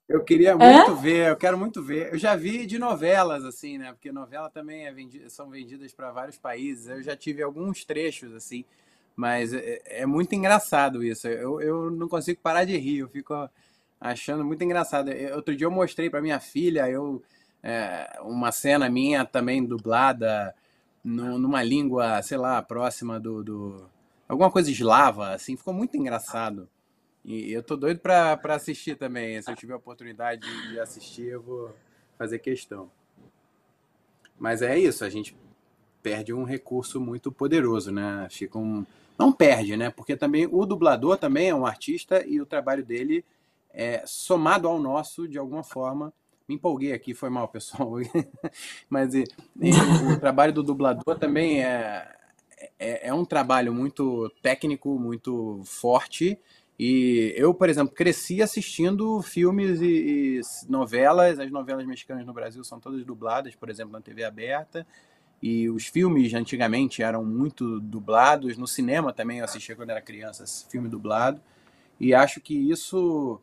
Eu queria muito ver, eu quero muito ver. Eu já vi de novelas, assim, né? Porque novela também são vendidas para vários países. Eu já tive alguns trechos, assim, mas é muito engraçado isso. Eu não consigo parar de rir, eu fico achando muito engraçado. Outro dia eu mostrei para minha filha uma cena minha também dublada numa língua, sei lá, próxima alguma coisa eslava, assim, ficou muito engraçado. E eu tô doido para assistir também. Se eu tiver a oportunidade de assistir, eu vou fazer questão. Mas é isso, a gente perde um recurso muito poderoso, né? Não perde, né? Porque também o dublador também é um artista e o trabalho dele somado ao nosso, de alguma forma. Me empolguei aqui, foi mal, pessoal. Mas o trabalho do dublador também é um trabalho muito técnico, muito forte. E eu, por exemplo, cresci assistindo filmes e novelas. As novelas mexicanas no Brasil são todas dubladas, por exemplo, na TV aberta. E os filmes, antigamente, eram muito dublados. No cinema também eu assistia quando era criança, filme dublado. E acho que isso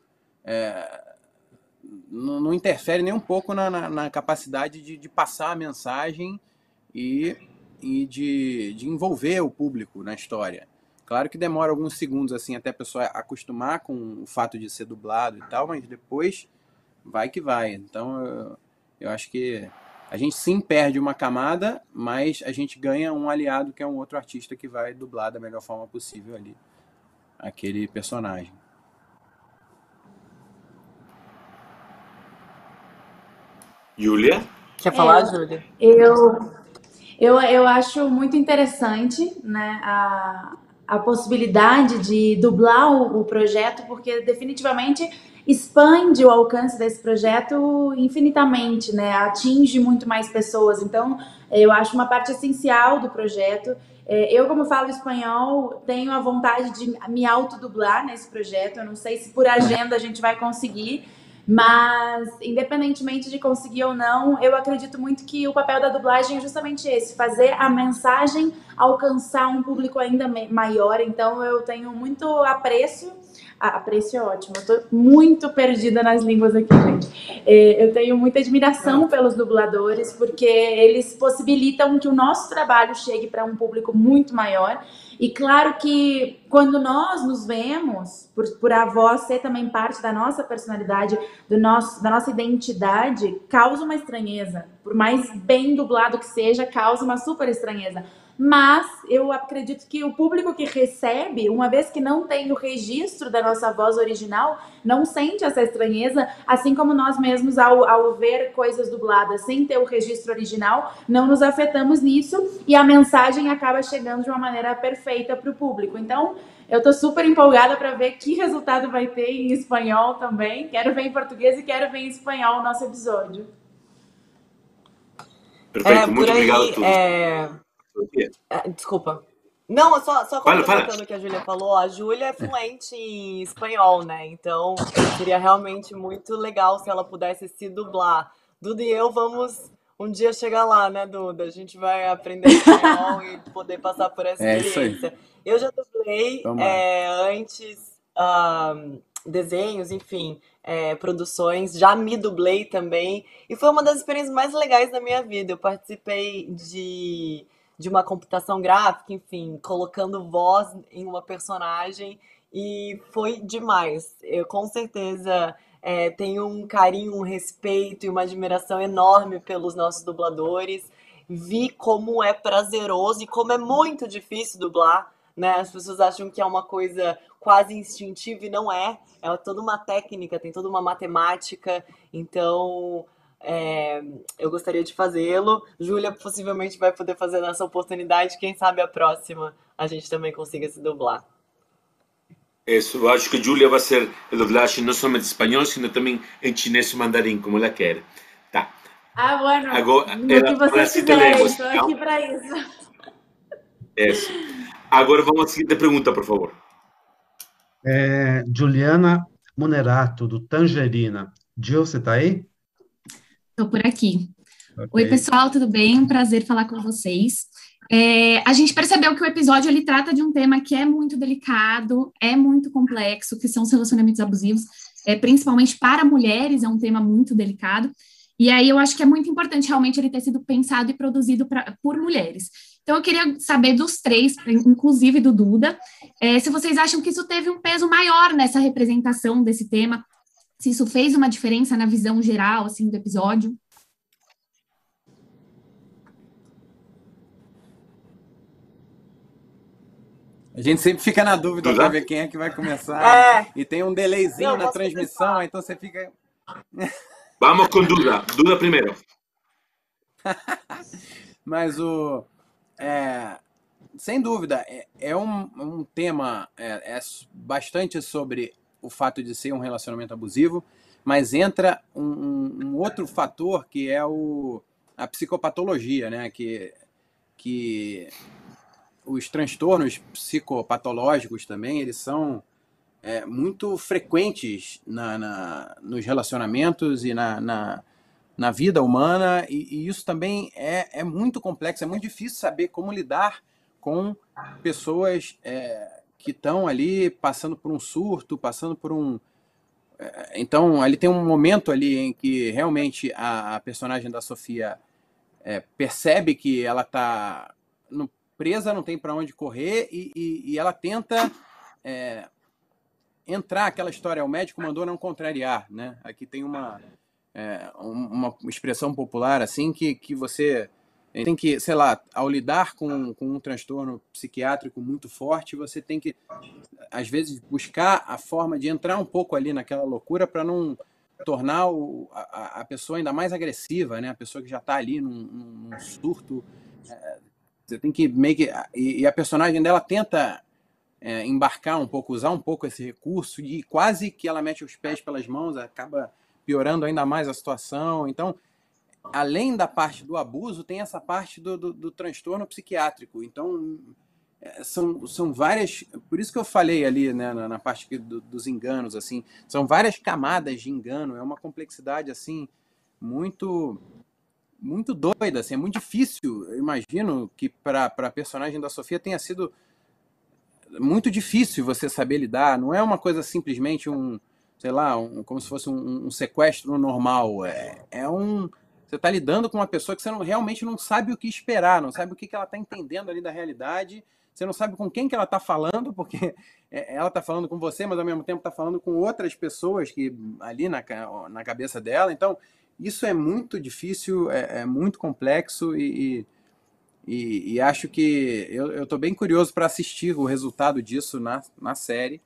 não interfere nem um pouco na capacidade de passar a mensagem e de envolver o público na história. Claro que demora alguns segundos assim até a pessoa acostumar com o fato de ser dublado e tal, mas depois vai que vai. Então eu acho que a gente sim perde uma camada, mas a gente ganha um aliado que é um outro artista que vai dublar da melhor forma possível ali aquele personagem. Júlia? Quer falar, Júlia? Eu acho muito interessante, né, a possibilidade de dublar o projeto, porque definitivamente expande o alcance desse projeto infinitamente, né, atinge muito mais pessoas. Então, eu acho uma parte essencial do projeto. Eu, como falo espanhol, tenho a vontade de me autodublar nesse projeto. Eu não sei se por agenda a gente vai conseguir, mas independentemente de conseguir ou não, eu acredito muito que o papel da dublagem é justamente esse, fazer a mensagem alcançar um público ainda maior. Então eu tenho muito apreço é ótimo, eu tô muito perdida nas línguas aqui, gente. Eu tenho muita admiração pelos dubladores, porque eles possibilitam que o nosso trabalho chegue para um público muito maior. E claro que quando nós nos vemos, por a voz ser também parte da nossa personalidade, da nossa identidade, causa uma estranheza. Por mais bem dublado que seja, causa uma super estranheza. mas eu acredito que o público que recebe, uma vez que não tem o registro da nossa voz original, não sente essa estranheza, assim como nós mesmos, ao ver coisas dubladas sem ter o registro original, não nos afetamos nisso e a mensagem acaba chegando de uma maneira perfeita para o público. Então, eu tô super empolgada para ver que resultado vai ter em espanhol também. Quero ver em português e quero ver em espanhol o nosso episódio. Perfeito, muito obrigado a todos. Desculpa. Não, só complementando o que a Júlia falou, a Júlia é fluente em espanhol, né? Então, seria realmente muito legal se ela pudesse se dublar. Duda e eu vamos um dia chegar lá, né, Duda? A gente vai aprender espanhol e poder passar por essa experiência. Eu já dublei antes desenhos, enfim, produções, já me dublei também, e foi uma das experiências mais legais da minha vida. Eu participei de uma computação gráfica, enfim, colocando voz em uma personagem, e foi demais. Eu, com certeza, tenho um carinho, um respeito e uma admiração enorme pelos nossos dubladores. Vi como é prazeroso e como é muito difícil dublar, né? As pessoas acham que é uma coisa quase instintiva e não é. É toda uma técnica, tem toda uma matemática. Então, eu gostaria de fazê-lo. Júlia possivelmente vai poder fazer nessa oportunidade. Quem sabe a próxima a gente também consiga se dublar. Isso, eu acho que Júlia vai ser a dublagem não somente em espanhol, sino também em chinês e mandarim, como ela quer. Tá. Bueno, agora, no que vocês quiserem, estou aqui para isso. Isso. Agora vamos à seguinte pergunta, por favor. Juliana Munerato, do Tangerina. Gil, você está aí? Estou por aqui. Okay. Oi, pessoal, tudo bem? Um prazer falar com vocês. A gente percebeu que o episódio ele trata de um tema que é muito delicado, é muito complexo, que são os relacionamentos abusivos, principalmente para mulheres, é um tema muito delicado. E aí eu acho que é muito importante realmente ele ter sido pensado e produzido por mulheres. Então eu queria saber dos três, inclusive do Duda, se vocês acham que isso teve um peso maior nessa representação desse tema, se isso fez uma diferença na visão geral assim, do episódio. A gente sempre fica na dúvida para ver quem é que vai começar. E tem um delayzinho na transmissão, então você fica... Vamos com Duda. Duda primeiro. Mas sem dúvida, é um tema bastante sobre o fato de ser um relacionamento abusivo, mas entra um outro fator que é a psicopatologia, né? Que os transtornos psicopatológicos também, eles são muito frequentes nos relacionamentos e na vida humana, e isso também é muito complexo, é muito difícil saber como lidar com pessoas que estão ali passando por um surto, passando por um... Então, ali tem um momento ali em que realmente a personagem da Sofia percebe que ela está presa, não tem para onde correr, e ela tenta entrar aquela história, o médico mandou não contrariar, né? Aqui tem uma expressão popular assim que você tem que, sei lá, ao lidar com um transtorno psiquiátrico muito forte, você tem que, às vezes, buscar a forma de entrar um pouco ali naquela loucura para não tornar a pessoa ainda mais agressiva, né? A pessoa que já está ali num surto. Você tem que meio que... E a personagem dela tenta embarcar um pouco, usar um pouco esse recurso, e quase que ela mete os pés pelas mãos, acaba piorando ainda mais a situação. Então, além da parte do abuso, tem essa parte do transtorno psiquiátrico. Então, são várias... Por isso que eu falei ali, né, na parte dos enganos, assim, são várias camadas de engano, é uma complexidade, assim, muito doida, assim, é muito difícil. Eu imagino que para a personagem da Sofia tenha sido muito difícil você saber lidar. Não é uma coisa simplesmente sei lá, como se fosse um sequestro normal. Você está lidando com uma pessoa que você realmente não sabe o que esperar, não sabe o que ela está entendendo ali da realidade, você não sabe com quem que ela está falando, porque ela está falando com você, mas ao mesmo tempo está falando com outras pessoas que ali na cabeça dela. Então, isso é muito difícil, é muito complexo, e E acho que eu estou bem curioso para assistir o resultado disso na série,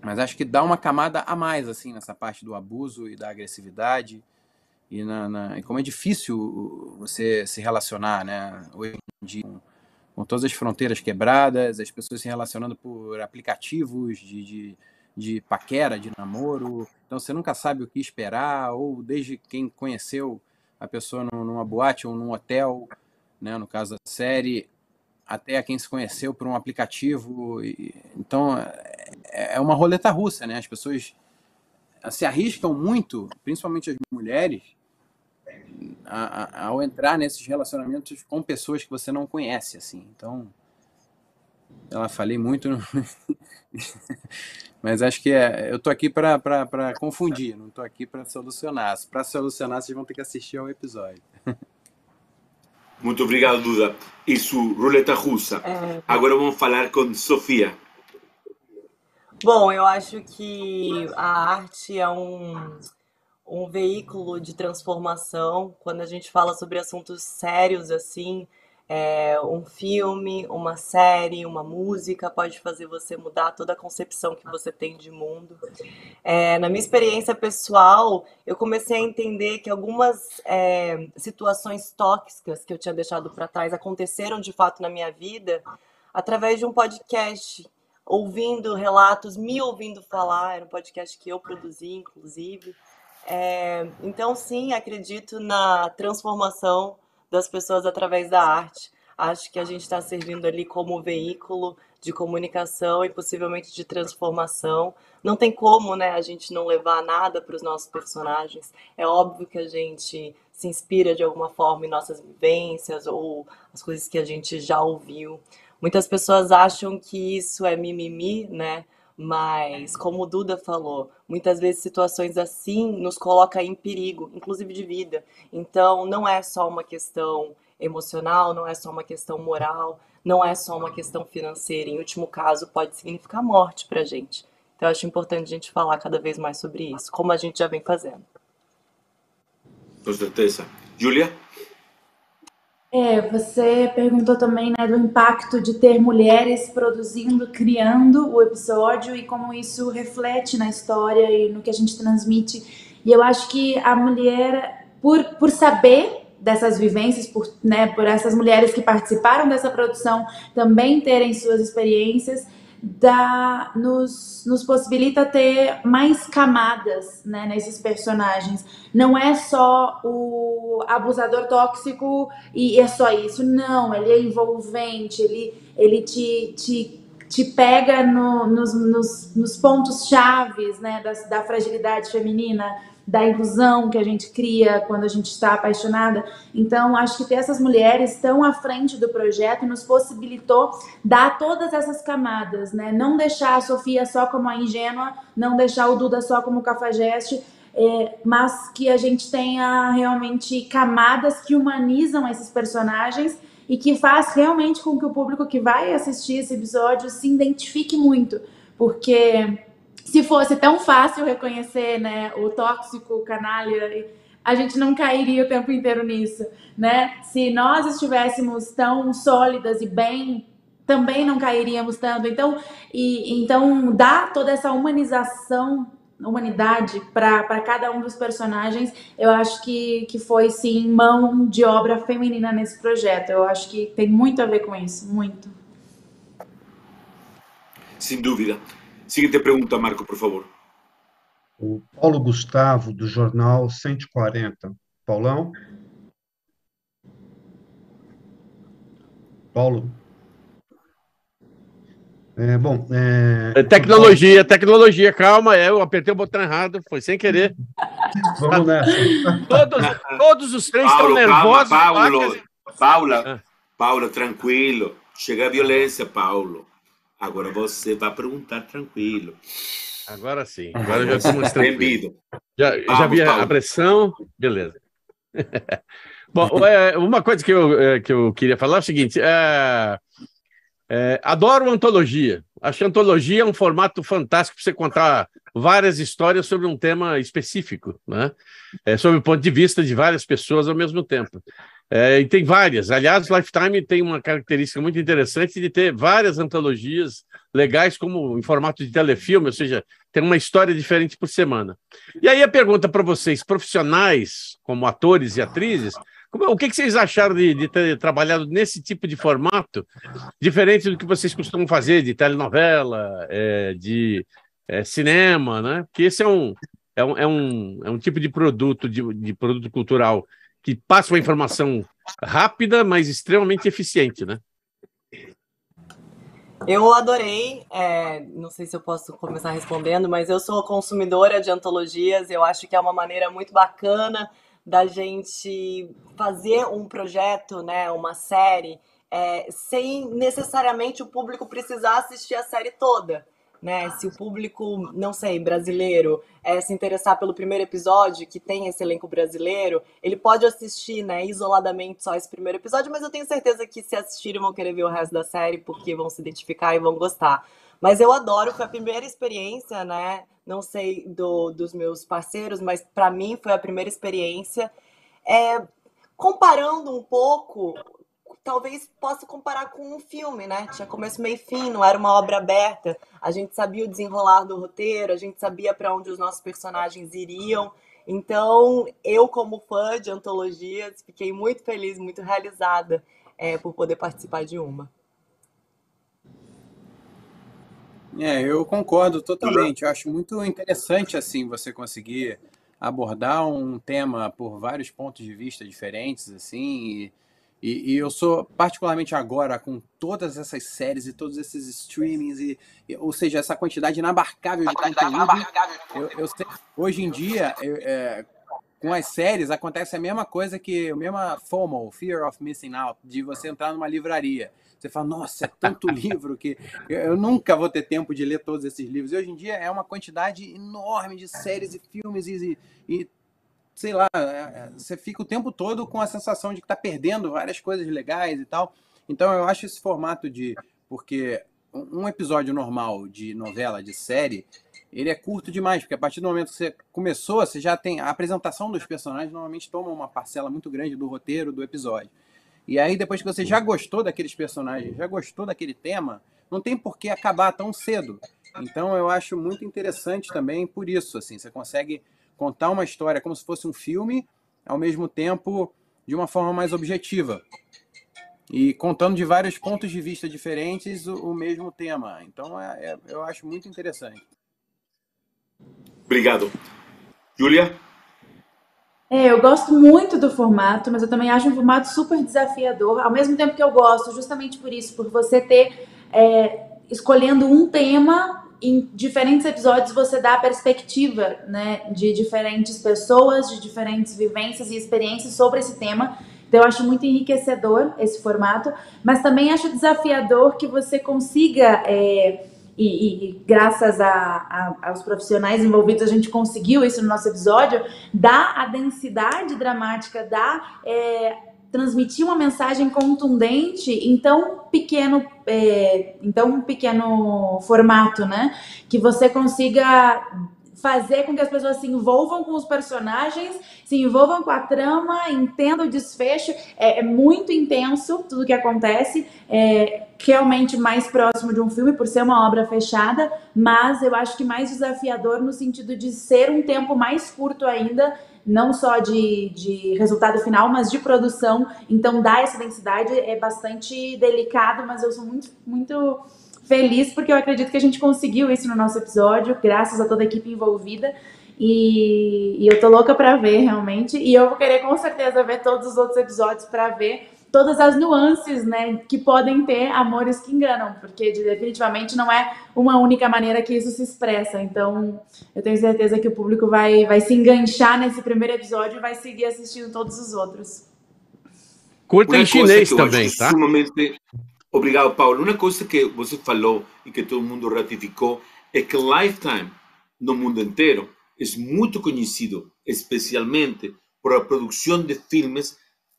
mas acho que dá uma camada a mais assim nessa parte do abuso e da agressividade e e como é difícil você se relacionar, né? Hoje em dia, com todas as fronteiras quebradas, as pessoas se relacionando por aplicativos de paquera, de namoro, então você nunca sabe o que esperar, ou desde quem conheceu a pessoa numa boate ou num hotel, né, no caso da série, até quem se conheceu por um aplicativo. Então, é uma roleta russa, né? As pessoas se arriscam muito, principalmente as mulheres, ao entrar nesses relacionamentos com pessoas que você não conhece, assim. Então, falei muito, mas acho que eu tô aqui para confundir, não tô aqui para solucionar. Para solucionar, vocês vão ter que assistir ao episódio. Muito obrigado, Duda. E sua roleta russa. Agora vamos falar com Sofia. Bom, eu acho que a arte é um veículo de transformação. Quando a gente fala sobre assuntos sérios assim, um filme, uma série, uma música pode fazer você mudar toda a concepção que você tem de mundo. Na minha experiência pessoal, eu comecei a entender que algumas situações tóxicas que eu tinha deixado para trás aconteceram de fato na minha vida através de um podcast, ouvindo relatos, me ouvindo falar. Era um podcast que eu produzi, inclusive. Então, sim, acredito na transformação das pessoas através da arte. Acho que a gente está servindo ali como veículo de comunicação e possivelmente de transformação. Não tem como, né, a gente não levar nada para os nossos personagens. É óbvio que a gente se inspira de alguma forma em nossas vivências ou as coisas que a gente já ouviu. Muitas pessoas acham que isso é mimimi, né? Mas, como o Duda falou, muitas vezes situações assim nos colocam em perigo, inclusive de vida. Então, não é só uma questão emocional, não é só uma questão moral, não é só uma questão financeira. Em último caso, pode significar morte pra gente. Então, eu acho importante a gente falar cada vez mais sobre isso, como a gente já vem fazendo. Com certeza. Júlia? Você perguntou também, né, do impacto de ter mulheres produzindo, criando o episódio e como isso reflete na história e no que a gente transmite. E eu acho que a mulher, por saber dessas vivências, por essas mulheres que participaram dessa produção também terem suas experiências, nos possibilita ter mais camadas, né, nesses personagens. Não é só o abusador tóxico e é só isso. Não, ele é envolvente, ele te pega nos pontos chaves, né, da fragilidade feminina, da ilusão que a gente cria quando a gente está apaixonada. Então, acho que ter essas mulheres tão à frente do projeto nos possibilitou dar todas essas camadas, né? Não deixar a Sofia só como a ingênua, não deixar o Duda só como o cafajeste, mas que a gente tenha realmente camadas que humanizam esses personagens e que faz realmente com que o público que vai assistir esse episódio se identifique muito, porque se fosse tão fácil reconhecer, né, o tóxico, o canalha, a gente não cairia o tempo inteiro nisso, né? Se nós estivéssemos tão sólidas e bem, também não cairíamos tanto. Então dá toda essa humanidade para cada um dos personagens. Eu acho que foi, sim, mão de obra feminina nesse projeto. Eu acho que tem muito a ver com isso, muito. Sem dúvida. Seguinte pergunta, Marco, por favor. O Paulo Gustavo, do jornal 140. Paulão? Paulo? Tecnologia, calma, eu apertei o botão errado, foi sem querer. Vamos nessa. Todos os três estão nervosos. Paulo, tranquilo. Chega a violência, Paulo. Agora você vai perguntar tranquilo. Agora sim, agora eu já estou mais tranquilo. Bem-vindo. Já vi a pressão, beleza. Bom, uma coisa que eu queria falar é o seguinte, adoro antologia. Acho que antologia é um formato fantástico para você contar várias histórias sobre um tema específico, né? Sob o ponto de vista de várias pessoas ao mesmo tempo. E tem várias. Aliás, Lifetime tem uma característica muito interessante de ter várias antologias legais, como em formato de telefilme, ou seja, tem uma história diferente por semana. E aí a pergunta para vocês, profissionais, como atores e atrizes, o que vocês acharam de ter trabalhado nesse tipo de formato, diferente do que vocês costumam fazer, de telenovela, de cinema, né? Porque esse é um tipo de produto, de produto cultural que passa uma informação rápida, mas extremamente eficiente, né? Eu adorei, não sei se eu posso começar respondendo, mas eu sou consumidora de antologias, eu acho que é uma maneira muito bacana da gente fazer um projeto, né, uma série, sem necessariamente o público precisar assistir a série toda. Né? Se o público, não sei, brasileiro se interessar pelo primeiro episódio, que tem esse elenco brasileiro, ele pode assistir, né, isoladamente só esse primeiro episódio, mas eu tenho certeza que se assistirem vão querer ver o resto da série porque vão se identificar e vão gostar. Mas eu adoro, foi a primeira experiência, né? Não sei dos meus parceiros, mas para mim foi a primeira experiência. Comparando um pouco, talvez possa comparar com um filme, né? Tinha começo, meio e fim, não era uma obra aberta. A gente sabia o desenrolar do roteiro, a gente sabia para onde os nossos personagens iriam. Então, eu, como fã de antologias, fiquei muito feliz, muito realizada por poder participar de uma. Eu concordo totalmente. Eu acho muito interessante assim você conseguir abordar um tema por vários pontos de vista diferentes, assim. E eu sou, particularmente agora, com todas essas séries e todos esses streamings, ou seja, essa quantidade inabarcável de conteúdo, eu sei, hoje em dia, com as séries, acontece a mesma coisa que a mesma FOMO, Fear of Missing Out, de você entrar numa livraria. Você fala, nossa, é tanto livro que eu nunca vou ter tempo de ler todos esses livros. E hoje em dia é uma quantidade enorme de séries e filmes e sei lá, você fica o tempo todo com a sensação de que está perdendo várias coisas legais e tal. Então eu acho esse formato porque um episódio normal de novela, de série, ele é curto demais, porque a partir do momento que você começou, você já tem a apresentação dos personagens, normalmente toma uma parcela muito grande do roteiro do episódio. E aí depois que você já gostou daqueles personagens, já gostou daquele tema, não tem por que acabar tão cedo. Então eu acho muito interessante também por isso, assim, você consegue contar uma história como se fosse um filme, ao mesmo tempo de uma forma mais objetiva. E contando de vários pontos de vista diferentes o mesmo tema. Então, eu acho muito interessante. Obrigado. Júlia? Eu gosto muito do formato, mas eu também acho um formato super desafiador. Ao mesmo tempo que eu gosto, justamente por isso, por você ter, escolhendo um tema, em diferentes episódios você dá a perspectiva, né, de diferentes pessoas, de diferentes vivências e experiências sobre esse tema. Então eu acho muito enriquecedor esse formato, mas também acho desafiador que você consiga, e graças aos profissionais envolvidos a gente conseguiu isso no nosso episódio, dar a densidade dramática, transmitir uma mensagem contundente em tão pequeno formato, né? Que você consiga fazer com que as pessoas se envolvam com os personagens, se envolvam com a trama, entendam o desfecho. É muito intenso tudo que acontece, realmente mais próximo de um filme, por ser uma obra fechada, mas eu acho que mais desafiador no sentido de ser um tempo mais curto ainda, não só de resultado final, mas de produção. Então, dar essa densidade é bastante delicado, mas eu sou muito, muito feliz porque eu acredito que a gente conseguiu isso no nosso episódio, graças a toda a equipe envolvida. E eu tô louca pra ver, realmente. E eu vou querer, com certeza, ver todos os outros episódios pra ver todas as nuances, né, que podem ter amores que enganam, porque definitivamente não é uma única maneira que isso se expressa. Então, eu tenho certeza que o público vai se enganchar nesse primeiro episódio e vai seguir assistindo todos os outros. Curta em chinês também, tá? Obrigado, Paulo. Uma coisa que você falou e que todo mundo ratificou é que Lifetime, no mundo inteiro, é muito conhecido, especialmente por a produção de filmes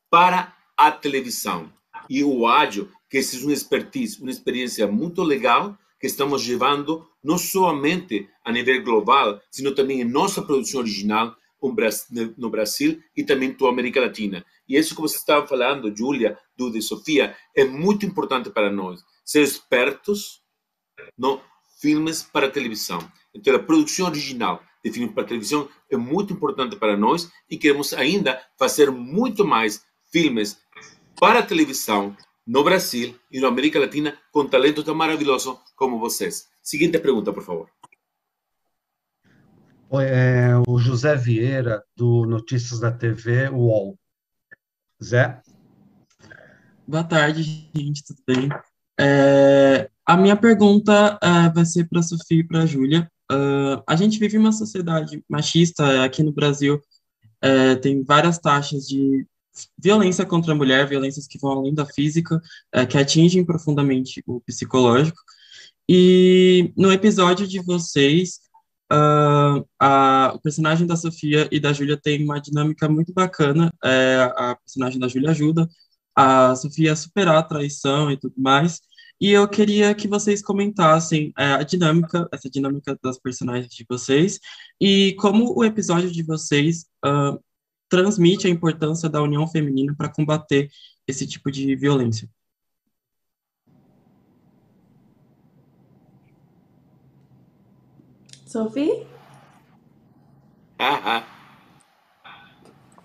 para a televisão. E eu acho que essa é uma expertise, uma experiência muito legal que estamos levando não somente a nível global, sino também em nossa produção original no Brasil e também toda a América Latina. E isso que você estava falando, Júlia, Duda e Sofia, é muito importante para nós, ser expertos no filmes para televisão. Então, a produção original de filmes para televisão é muito importante para nós e queremos ainda fazer muito mais filmes para televisão no Brasil e na América Latina com talento tão maravilhoso como vocês. Seguinte pergunta, por favor. O José Vieira, do Notícias da TV UOL. Zé? Boa tarde, gente, tudo bem? A minha pergunta vai ser para a Sofia e para a Júlia. A gente vive uma sociedade machista aqui no Brasil, tem várias taxas de violência contra a mulher, violências que vão além da física, que atingem profundamente o psicológico. E no episódio de vocês, o personagem da Sofia e da Júlia tem uma dinâmica muito bacana. A personagem da Júlia ajuda a Sofia a superar a traição e tudo mais. E eu queria que vocês comentassem essa dinâmica das personagens de vocês e como o episódio de vocês transmite a importância da união feminina para combater esse tipo de violência. Sophie?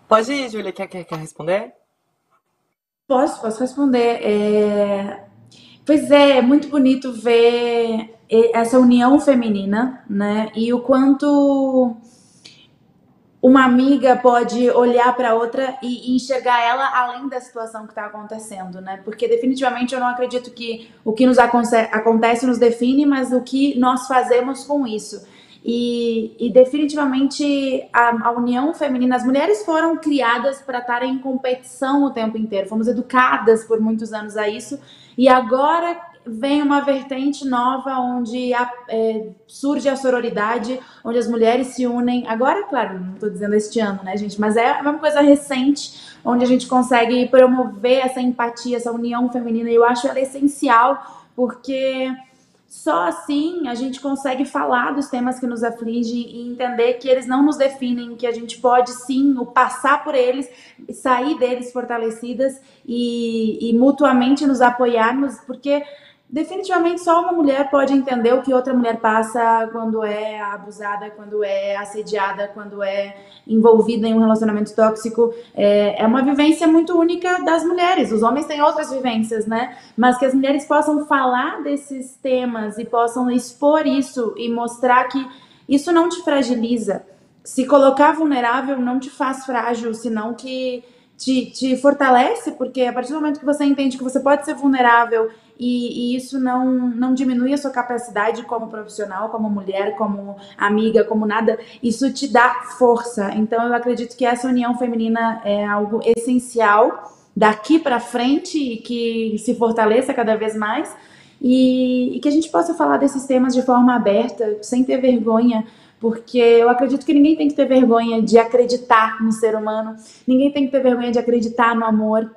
Pode ir, Júlia, quer responder? Posso responder. Pois é muito bonito ver essa união feminina, né? E o quanto uma amiga pode olhar para outra e enxergar ela além da situação que está acontecendo, né? Porque definitivamente eu não acredito que o que nos acontece nos define, mas o que nós fazemos com isso. E definitivamente a união feminina, as mulheres foram criadas para estarem em competição o tempo inteiro, fomos educadas por muitos anos a isso, e agora vem uma vertente nova onde surge a sororidade, onde as mulheres se unem. Agora, claro, não estou dizendo este ano, né, gente? Mas é uma coisa recente, onde a gente consegue promover essa empatia, essa união feminina. E eu acho ela essencial, porque só assim a gente consegue falar dos temas que nos afligem e entender que eles não nos definem, que a gente pode sim passar por eles, sair deles fortalecidas e mutuamente nos apoiarmos, porque definitivamente só uma mulher pode entender o que outra mulher passa quando é abusada, quando é assediada, quando é envolvida em um relacionamento tóxico. É uma vivência muito única das mulheres. Os homens têm outras vivências, né? Mas que as mulheres possam falar desses temas e possam expor isso e mostrar que isso não te fragiliza. Se colocar vulnerável não te faz frágil, senão que te fortalece, porque a partir do momento que você entende que você pode ser vulnerável e isso não diminui a sua capacidade como profissional, como mulher, como amiga, como nada, isso te dá força. Então eu acredito que essa união feminina é algo essencial daqui para frente e que se fortaleça cada vez mais e que a gente possa falar desses temas de forma aberta, sem ter vergonha, porque eu acredito que ninguém tem que ter vergonha de acreditar no ser humano, ninguém tem que ter vergonha de acreditar no amor.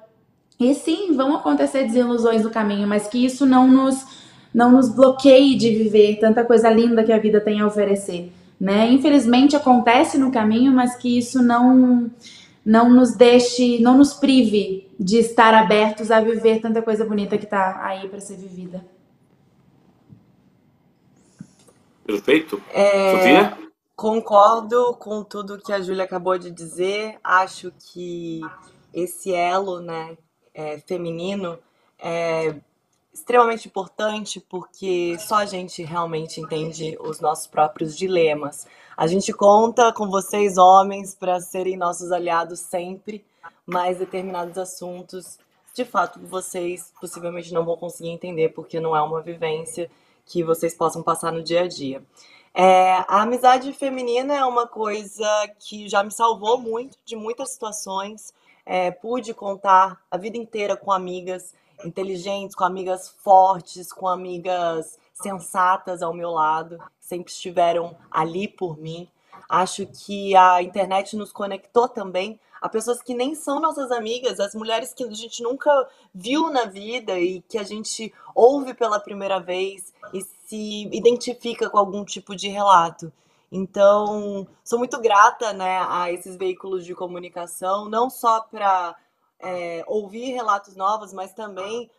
E sim, vão acontecer desilusões no caminho, mas que isso não nos bloqueie de viver tanta coisa linda que a vida tem a oferecer, né? Infelizmente acontece no caminho, mas que isso não nos deixe, não nos prive de estar abertos a viver tanta coisa bonita que está aí para ser vivida. Perfeito. Sofia? Concordo com tudo que a Júlia acabou de dizer. Acho que esse elo, né, feminino é extremamente importante, porque só a gente realmente entende os nossos próprios dilemas. A gente conta com vocês, homens, para serem nossos aliados sempre, mas determinados assuntos, de fato, vocês possivelmente não vão conseguir entender, porque não é uma vivência que vocês possam passar no dia a dia. A amizade feminina é uma coisa que já me salvou muito de muitas situações. Pude contar a vida inteira com amigas inteligentes, com amigas fortes, com amigas sensatas ao meu lado, sempre estiveram ali por mim. Acho que a internet nos conectou também a pessoas que nem são nossas amigas, as mulheres que a gente nunca viu na vida e que a gente ouve pela primeira vez e se identifica com algum tipo de relato. Então, sou muito grata, né, a esses veículos de comunicação, não só para ouvir relatos novos, mas também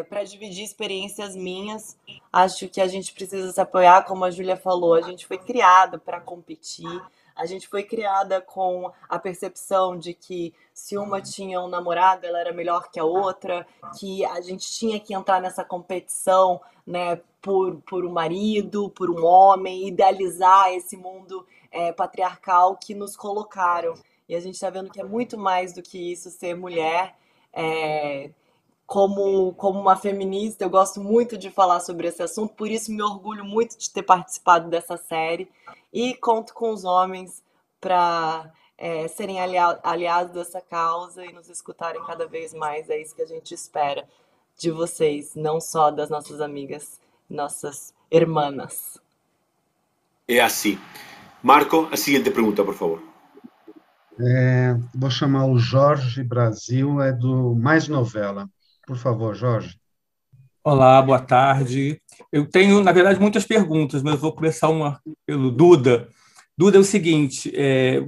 para dividir experiências minhas. Acho que a gente precisa se apoiar, como a Júlia falou, a gente foi criada para competir, a gente foi criada com a percepção de que se uma tinha um namorado, ela era melhor que a outra, que a gente tinha que entrar nessa competição, né, por um marido, por um homem, idealizar esse mundo patriarcal que nos colocaram. E a gente está vendo que é muito mais do que isso ser mulher. Como uma feminista, eu gosto muito de falar sobre esse assunto, por isso me orgulho muito de ter participado dessa série e conto com os homens para serem aliados dessa causa e nos escutarem cada vez mais. É isso que a gente espera de vocês, não só das nossas amigas, nossas hermanas. É assim. Marco, a seguinte pergunta, por favor. Vou chamar o Jorge Brasil, é do Mais Novela. Por favor, Jorge. Olá, boa tarde. Eu tenho, na verdade, muitas perguntas, mas vou começar uma pelo Duda. Duda, é o seguinte,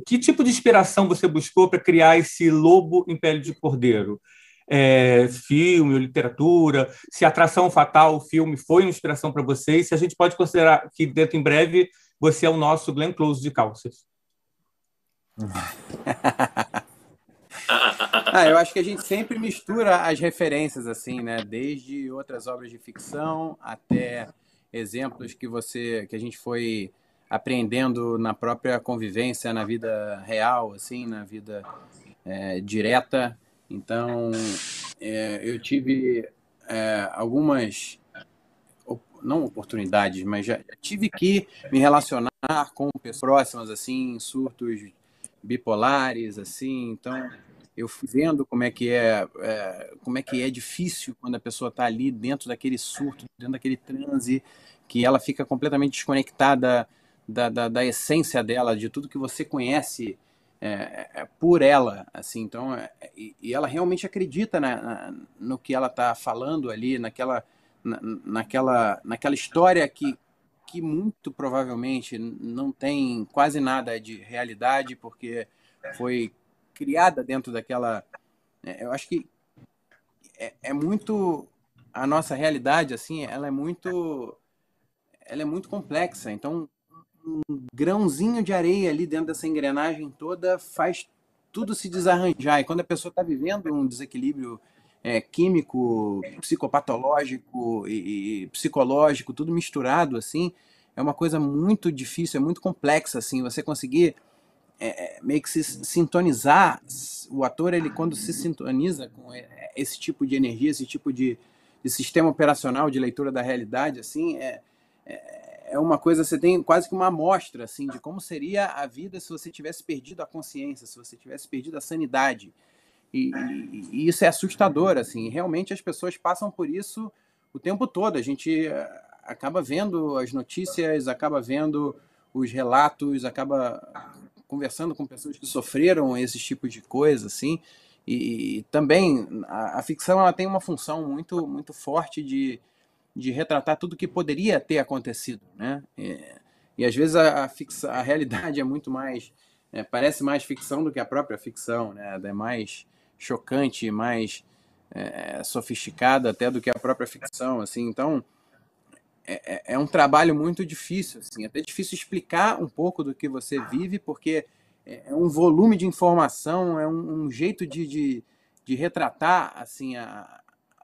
que tipo de inspiração você buscou para criar esse lobo em pele de cordeiro? Filme ou literatura? Se Atração Fatal, o filme, foi uma inspiração para você? E se a gente pode considerar que, dentro em breve, você é o nosso Glenn Close de calças? Eu acho que a gente sempre mistura as referências, assim, né? Desde outras obras de ficção até exemplos que a gente foi aprendendo na própria convivência, na vida real, assim, na vida direta. Então, eu tive algumas, não oportunidades, mas já tive que me relacionar com pessoas próximas, assim, surtos bipolares, assim. Então, eu fui vendo como é que é difícil quando a pessoa está ali dentro daquele surto, dentro daquele transe, que ela fica completamente desconectada da essência dela, de tudo que você conhece por ela, assim. Então, e ela realmente acredita no que ela está falando ali, naquela história que muito provavelmente não tem quase nada de realidade, porque foi criada dentro daquela... eu acho que é muito... A nossa realidade, assim, ela é muito complexa. Então, um grãozinho de areia ali dentro dessa engrenagem toda faz tudo se desarranjar. E quando a pessoa está vivendo um desequilíbrio químico, psicopatológico e psicológico, tudo misturado, assim, é uma coisa muito difícil, é muito complexa, assim, você conseguir meio que se sintonizar. O ator, ele quando se sintoniza com esse tipo de energia, esse tipo de sistema operacional de leitura da realidade, assim, é uma coisa, você tem quase que uma amostra, assim, de como seria a vida se você tivesse perdido a consciência, se você tivesse perdido a sanidade. E isso é assustador, assim. Realmente as pessoas passam por isso o tempo todo. A gente acaba vendo as notícias, acaba vendo os relatos, acaba conversando com pessoas que sofreram esses tipos de coisa, assim. E também a ficção, ela tem uma função muito, muito forte de retratar tudo que poderia ter acontecido, né? E às vezes a realidade é muito mais... parece mais ficção do que a própria ficção, né? É mais chocante, mais sofisticada até do que a própria ficção, assim. Então, é um trabalho muito difícil, assim. Até difícil explicar um pouco do que você vive, porque é um volume de informação, é um jeito de retratar, assim, a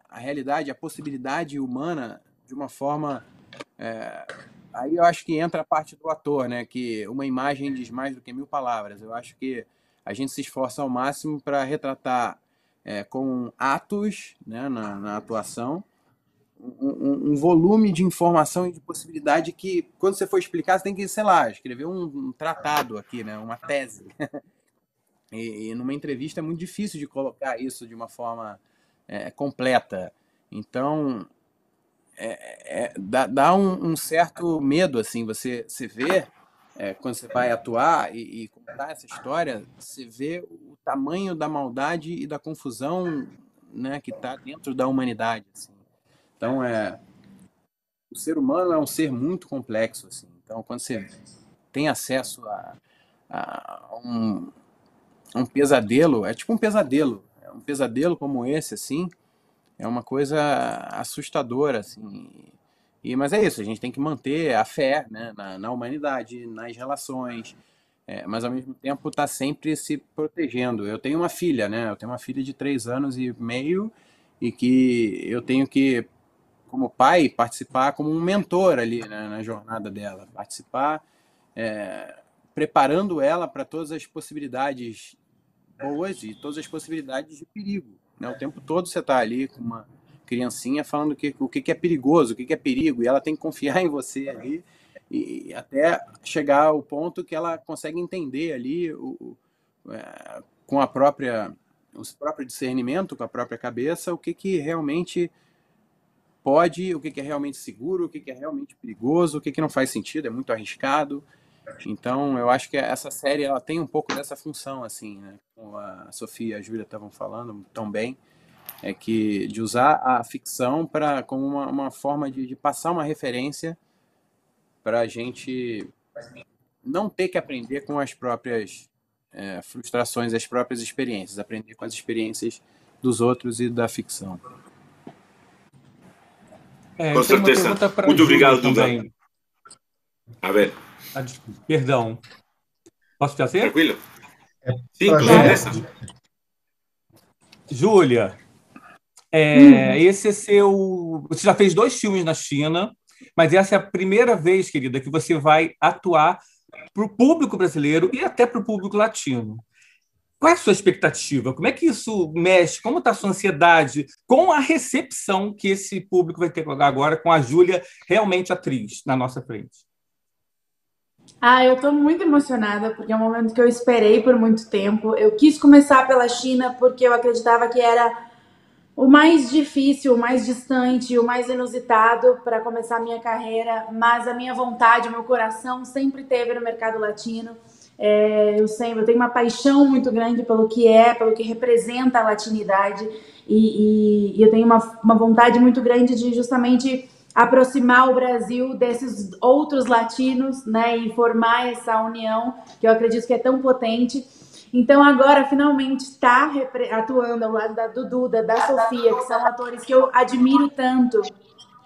realidade, a possibilidade humana de uma forma... aí eu acho que entra a parte do ator, né? Que uma imagem diz mais do que 1000 palavras. Eu acho que a gente se esforça ao máximo para retratar com atos, né, na atuação, um volume de informação e de possibilidade que, quando você for explicar, você tem que, sei lá, escrever um tratado aqui, né, uma tese. E numa entrevista é muito difícil de colocar isso de uma forma completa. Então, dá um certo medo, assim, você vê, quando você vai atuar e contar essa história, você vê o tamanho da maldade e da confusão, né, que está dentro da humanidade, assim. Então, o ser humano é um ser muito complexo, assim. Então, quando você tem acesso um pesadelo, é tipo um pesadelo. Um pesadelo como esse, assim, é uma coisa assustadora, assim. Mas é isso, a gente tem que manter a fé, né, na humanidade, nas relações, mas ao mesmo tempo tá sempre se protegendo. Eu tenho uma filha, né? Eu tenho uma filha de 3 anos e meio e que eu tenho que, como pai, participar como um mentor ali, né, na jornada dela. Participar, preparando ela para todas as possibilidades boas e todas as possibilidades de perigo, né? O tempo todo você está ali com uma criancinha falando o que é perigoso, o que é perigo, e ela tem que confiar em você ali, e até chegar ao ponto que ela consegue entender ali com o próprio discernimento, com a própria cabeça, o que realmente pode, o que é realmente seguro, o que é realmente perigoso, o que não faz sentido, é muito arriscado. Então, eu acho que essa série ela tem um pouco dessa função, assim, né? Como a Sofia e a Júlia estavam falando tão bem, é que de usar a ficção como uma forma de passar uma referência para a gente não ter que aprender com as próprias frustrações, as próprias experiências, aprender com as experiências dos outros e da ficção. Com certeza. Muito obrigado, Duda. A ver. Perdão. Posso fazer? Tranquilo. Sim, com certeza. Júlia, esse é seu... Você já fez 2 filmes na China, mas essa é a primeira vez, querida, que você vai atuar para o público brasileiro e até para o público latino. Qual é a sua expectativa? Como é que isso mexe? Como está a sua ansiedade com a recepção que esse público vai ter agora com a Júlia realmente atriz na nossa frente? Eu estou muito emocionada, porque é um momento que eu esperei por muito tempo. Eu quis começar pela China porque eu acreditava que era o mais difícil, o mais distante, o mais inusitado para começar a minha carreira, mas a minha vontade, o meu coração sempre teve no mercado latino. Eu tenho uma paixão muito grande pelo que representa a latinidade, e eu tenho uma vontade muito grande de justamente aproximar o Brasil desses outros latinos, né, e formar essa união que eu acredito que é tão potente. Então agora finalmente está atuando ao lado da Duda, da Sofia, que são atores que eu admiro tanto,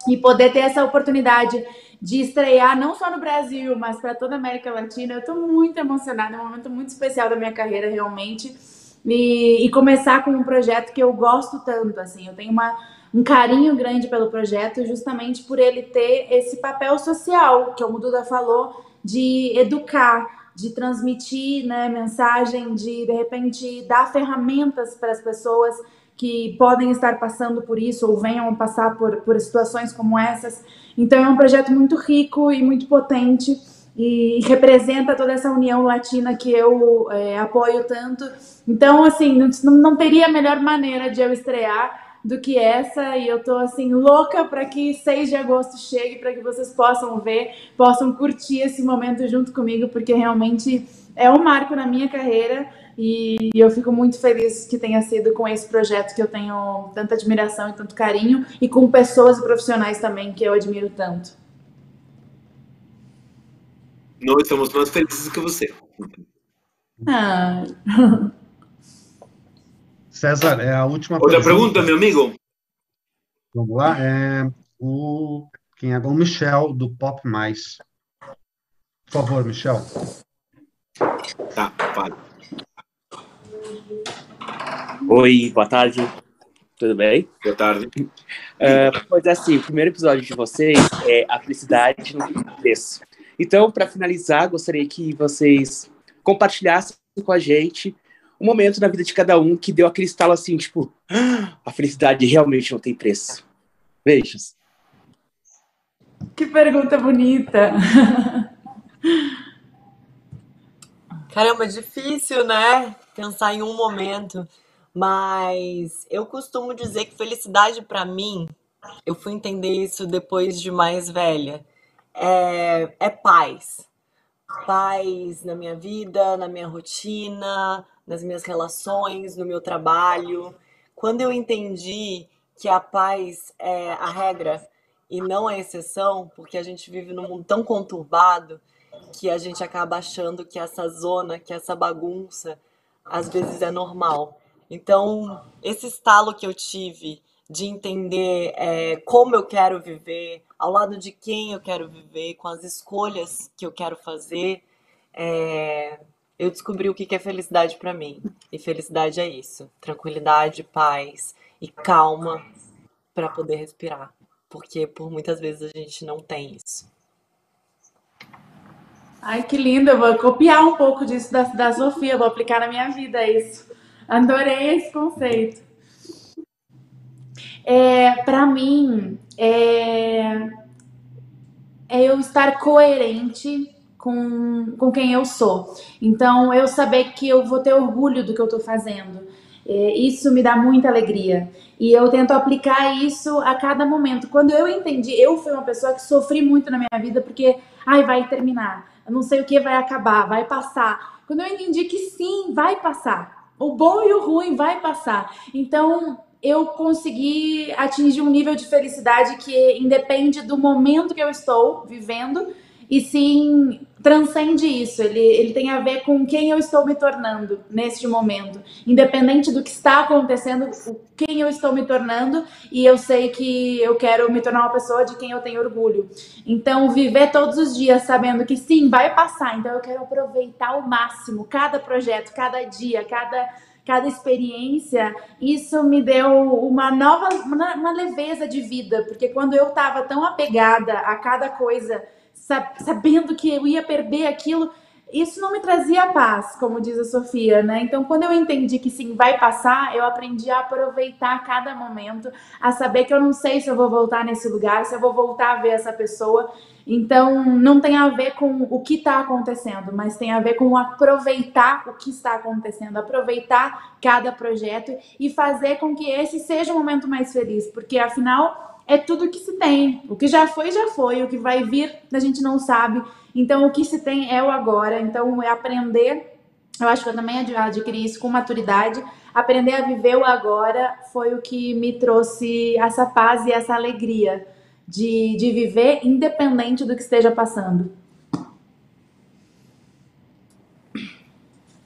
e poder ter essa oportunidade de estrear não só no Brasil, mas para toda a América Latina, eu estou muito emocionada, é um momento muito especial da minha carreira realmente, e começar com um projeto que eu gosto tanto, assim, eu tenho um carinho grande pelo projeto, justamente por ele ter esse papel social, que o Duda falou, de educar, de transmitir, né, mensagem, de repente dar ferramentas para as pessoas que podem estar passando por isso ou venham a passar por situações como essas. Então é um projeto muito rico e muito potente e representa toda essa união latina que eu apoio tanto. Então, assim, não teria a melhor maneira de eu estrear do que essa, e eu tô assim louca para que 6 de agosto chegue, para que vocês possam ver, possam curtir esse momento junto comigo, porque realmente é um marco na minha carreira, e eu fico muito feliz que tenha sido com esse projeto que eu tenho tanta admiração e tanto carinho, e com pessoas e profissionais também que eu admiro tanto. Nós estamos mais felizes que você. César, é a última Outra pergunta, meu amigo. Vamos lá. Quem é? O Michel, do Pop Mais. Por favor, Michel. Tá, fala. Oi, boa tarde. Tudo bem? Boa tarde. Pois assim, o primeiro episódio de vocês é A Felicidade Não Tem Preço. Então, para finalizar, gostaria que vocês compartilhassem com a gente um momento na vida de cada um que deu aquele estalo assim, tipo, a felicidade realmente não tem preço. Beijos. Que pergunta bonita. Caramba, difícil, né? Pensar em um momento. Mas eu costumo dizer que felicidade para mim, eu fui entender isso depois de mais velha, é paz. Paz na minha vida, na minha rotina, nas minhas relações, no meu trabalho. Quando eu entendi que a paz é a regra e não a exceção, porque a gente vive num mundo tão conturbado que a gente acaba achando que essa zona, que essa bagunça, às vezes é normal. Então, esse estalo que eu tive de entender como eu quero viver, ao lado de quem eu quero viver, com as escolhas que eu quero fazer, eu descobri o que é felicidade para mim. E felicidade é isso: tranquilidade, paz e calma para poder respirar. Porque por muitas vezes a gente não tem isso. Ai, que lindo! Eu vou copiar um pouco disso da Sofia, vou aplicar na minha vida isso. Adorei esse conceito. Para mim, é eu estar coerente com quem eu sou. Então, eu saber que eu vou ter orgulho do que eu estou fazendo. Isso me dá muita alegria. E eu tento aplicar isso a cada momento. Quando eu entendi, eu fui uma pessoa que sofri muito na minha vida, porque, vai terminar, eu não sei o que vai acabar, vai passar. Quando eu entendi que sim, vai passar. O bom e o ruim vai passar. Então, eu consegui atingir um nível de felicidade que independe do momento que eu estou vivendo, e sim transcende isso. Ele tem a ver com quem eu estou me tornando neste momento, independente do que está acontecendo, quem eu estou me tornando, e eu sei que eu quero me tornar uma pessoa de quem eu tenho orgulho. Então, viver todos os dias sabendo que sim, vai passar, então eu quero aproveitar ao máximo cada projeto, cada dia, cada experiência. Isso me deu uma leveza de vida, porque quando eu estava tão apegada a cada coisa, sabendo que eu ia perder aquilo, isso não me trazia paz, como diz a Sofia, né? Então, quando eu entendi que sim, vai passar, eu aprendi a aproveitar cada momento, a saber que eu não sei se eu vou voltar nesse lugar, se eu vou voltar a ver essa pessoa. Então, não tem a ver com o que está acontecendo, mas tem a ver com aproveitar o que está acontecendo, aproveitar cada projeto e fazer com que esse seja o momento mais feliz, porque afinal é tudo que se tem. O que já foi, o que vai vir a gente não sabe. Então, o que se tem é o agora. Então, é aprender. Eu acho que eu também adquiri isso com maturidade. Aprender a viver o agora foi o que me trouxe essa paz e essa alegria de viver independente do que esteja passando.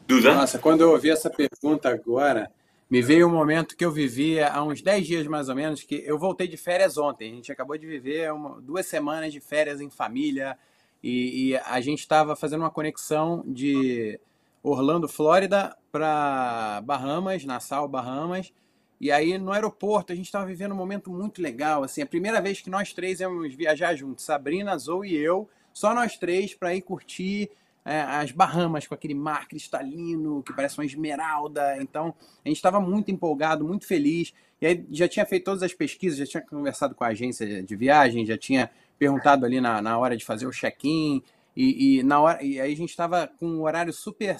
Duda? Nossa, quando eu ouvi essa pergunta agora, me veio um momento que eu vivia há uns 10 dias mais ou menos, que eu voltei de férias ontem. A gente acabou de viver 2 semanas de férias em família e a gente estava fazendo uma conexão de Orlando, Flórida, para Bahamas, Nassau, Bahamas. E aí no aeroporto a gente estava vivendo um momento muito legal. Assim, a primeira vez que nós 3 íamos viajar juntos, Sabrina, Zoe e eu, só nós 3 para ir curtir as Bahamas com aquele mar cristalino que parece uma esmeralda. Então a gente estava muito empolgado, muito feliz. E aí já tinha feito todas as pesquisas, já tinha conversado com a agência de viagem, já tinha perguntado ali na hora de fazer o check-in. E aí a gente estava com um horário super,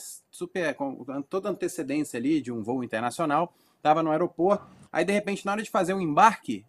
com toda antecedência ali de um voo internacional. Estava no aeroporto. Aí de repente, na hora de fazer o embarque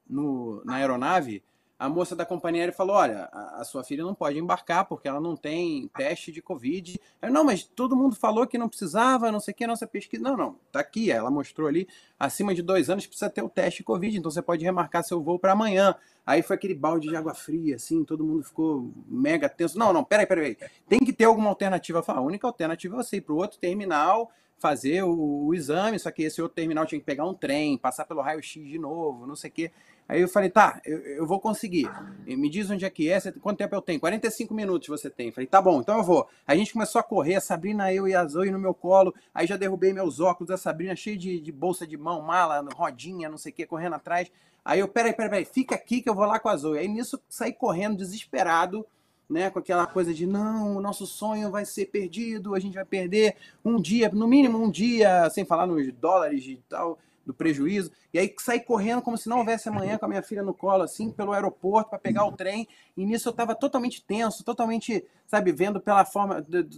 na aeronave, a moça da companhia aérea falou: olha, a sua filha não pode embarcar porque ela não tem teste de Covid. Eu, não, mas todo mundo falou que não precisava, não sei o que, nossa pesquisa. Não, tá aqui. Ela mostrou ali, acima de 2 anos precisa ter o teste de Covid, então você pode remarcar seu voo para amanhã. Aí foi aquele balde de água fria, assim, todo mundo ficou mega tenso. Não, peraí. Tem que ter alguma alternativa. Eu falei, a única alternativa é você ir para o outro terminal, fazer o exame, só que esse outro terminal tinha que pegar um trem, passar pelo raio-x de novo, não sei o quê. Aí eu falei, tá, eu vou conseguir. Me diz onde é que é, quanto tempo eu tenho? 45 minutos você tem. Eu falei, tá bom, então eu vou. Aí a gente começou a correr, a Sabrina, eu e a Zoe no meu colo, aí já derrubei meus óculos, a Sabrina cheia de bolsa de mão, mala, rodinha, não sei o quê, correndo atrás. Aí eu, peraí, fica aqui que eu vou lá com a Zoe. Aí nisso saí correndo, desesperado, né, com aquela coisa de, não, o nosso sonho vai ser perdido, a gente vai perder um dia, no mínimo um dia, sem falar nos dólares e tal, do prejuízo. E aí saí correndo como se não houvesse amanhã com a minha filha no colo, assim, pelo aeroporto para pegar o trem. E nisso eu estava totalmente tenso, totalmente, sabe, vendo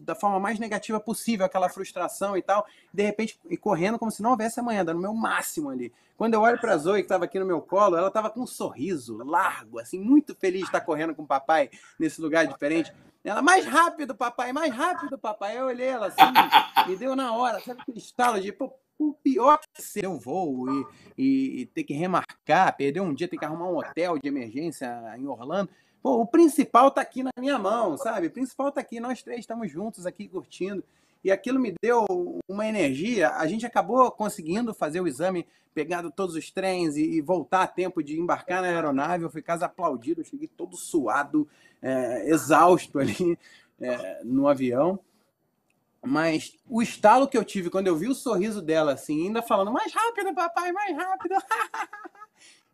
da forma mais negativa possível aquela frustração e tal. De repente, e correndo como se não houvesse amanhã, dando o meu máximo ali. Quando eu olho para a Zoe, que estava aqui no meu colo, ela estava com um sorriso largo, assim, muito feliz de estar correndo com o papai nesse lugar diferente. Ela, mais rápido, papai, mais rápido, papai. Eu olhei ela assim, me deu na hora, sabe aquele estalo de, pô, o pior que ser um voo e ter que remarcar, perder um dia, ter que arrumar um hotel de emergência em Orlando. Pô, o principal tá aqui na minha mão, sabe? O principal tá aqui, nós três estamos juntos aqui curtindo. E aquilo me deu uma energia. A gente acabou conseguindo fazer o exame, pegando todos os trens e voltar a tempo de embarcar na aeronave. Eu fui quase aplaudido, eu cheguei todo suado, exausto ali no avião. Mas o estalo que eu tive quando eu vi o sorriso dela, assim, ainda falando, mais rápido, papai, mais rápido.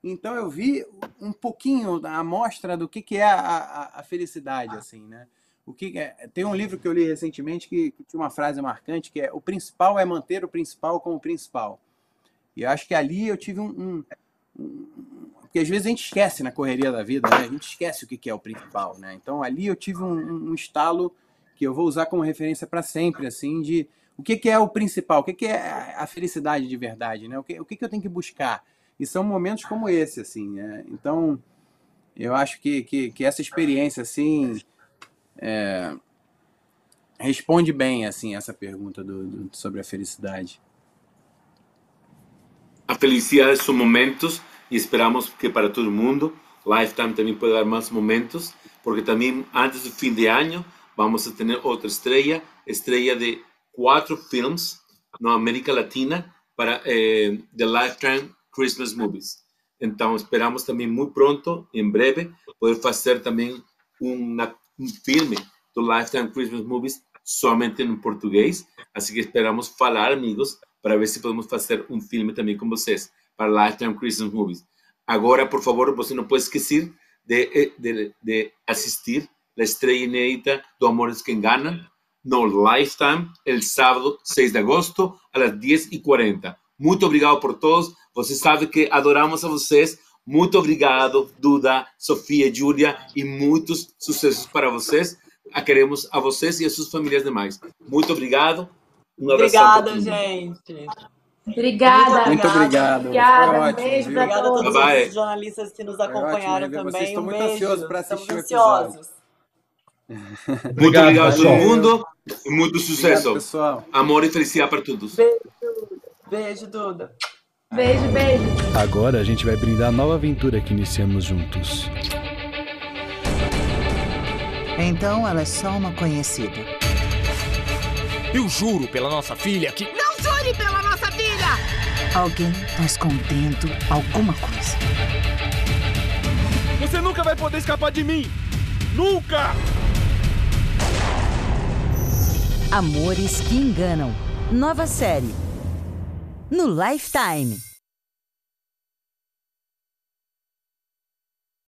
Então eu vi um pouquinho da amostra do que é a felicidade, assim, né? Tem um livro que eu li recentemente que tinha uma frase marcante, que é: o principal é manter o principal como principal. E eu acho que ali eu tive porque às vezes a gente esquece na correria da vida, né? A gente esquece o que é o principal, né? Então ali eu tive um estalo que eu vou usar como referência para sempre, assim, de o que é o principal, o que é a felicidade de verdade, né? O que eu tenho que buscar. E são momentos como esse, assim, né? Então, eu acho que essa experiência, assim, responde bem, assim, essa pergunta sobre a felicidade. A felicidade são momentos e esperamos que para todo mundo Lifetime também pueda dar más momentos, porque también antes del fin de año vamos a tener otra estrella de 4 films na América Latina para The Lifetime Christmas Movies. Então esperamos também muito pronto, em breve, poder fazer também filme do Lifetime Christmas Movies somente em português. Assim que esperamos falar, amigos, para ver se podemos fazer filme também com vocês para Lifetime Christmas Movies. Agora, por favor, você não pode esquecer de assistir a estreia inédita do Amores que Enganam no Lifetime, el sábado 6 de agosto, às 10h40. Muito obrigado por todos. Você sabe que adoramos a vocês. Muito obrigado, Duda, Sofia, Júlia, e muitos sucessos para vocês. Queremos a vocês e a suas famílias demais. Muito obrigado. Um abraço. Obrigada, gente. Obrigada. Muito obrigado. Obrigada. Um beijo para Obrigada a todos. todos os jornalistas que nos acompanharam também. Vocês estão muito beijo. ansiosos para assistir Estamos o episódio. ansiosos. Muito obrigado a todo mundo e muito sucesso. Obrigado, pessoal. Amor e felicidade para todos. Beijo, Duda. Beijo, beijo. Agora a gente vai brindar a nova aventura que iniciamos juntos. Então ela é só uma conhecida. Eu juro pela nossa filha que... Não jure pela nossa filha! Alguém tá escondendo alguma coisa. Você nunca vai poder escapar de mim! Nunca! Amores que Enganam. Nova série. No Lifetime.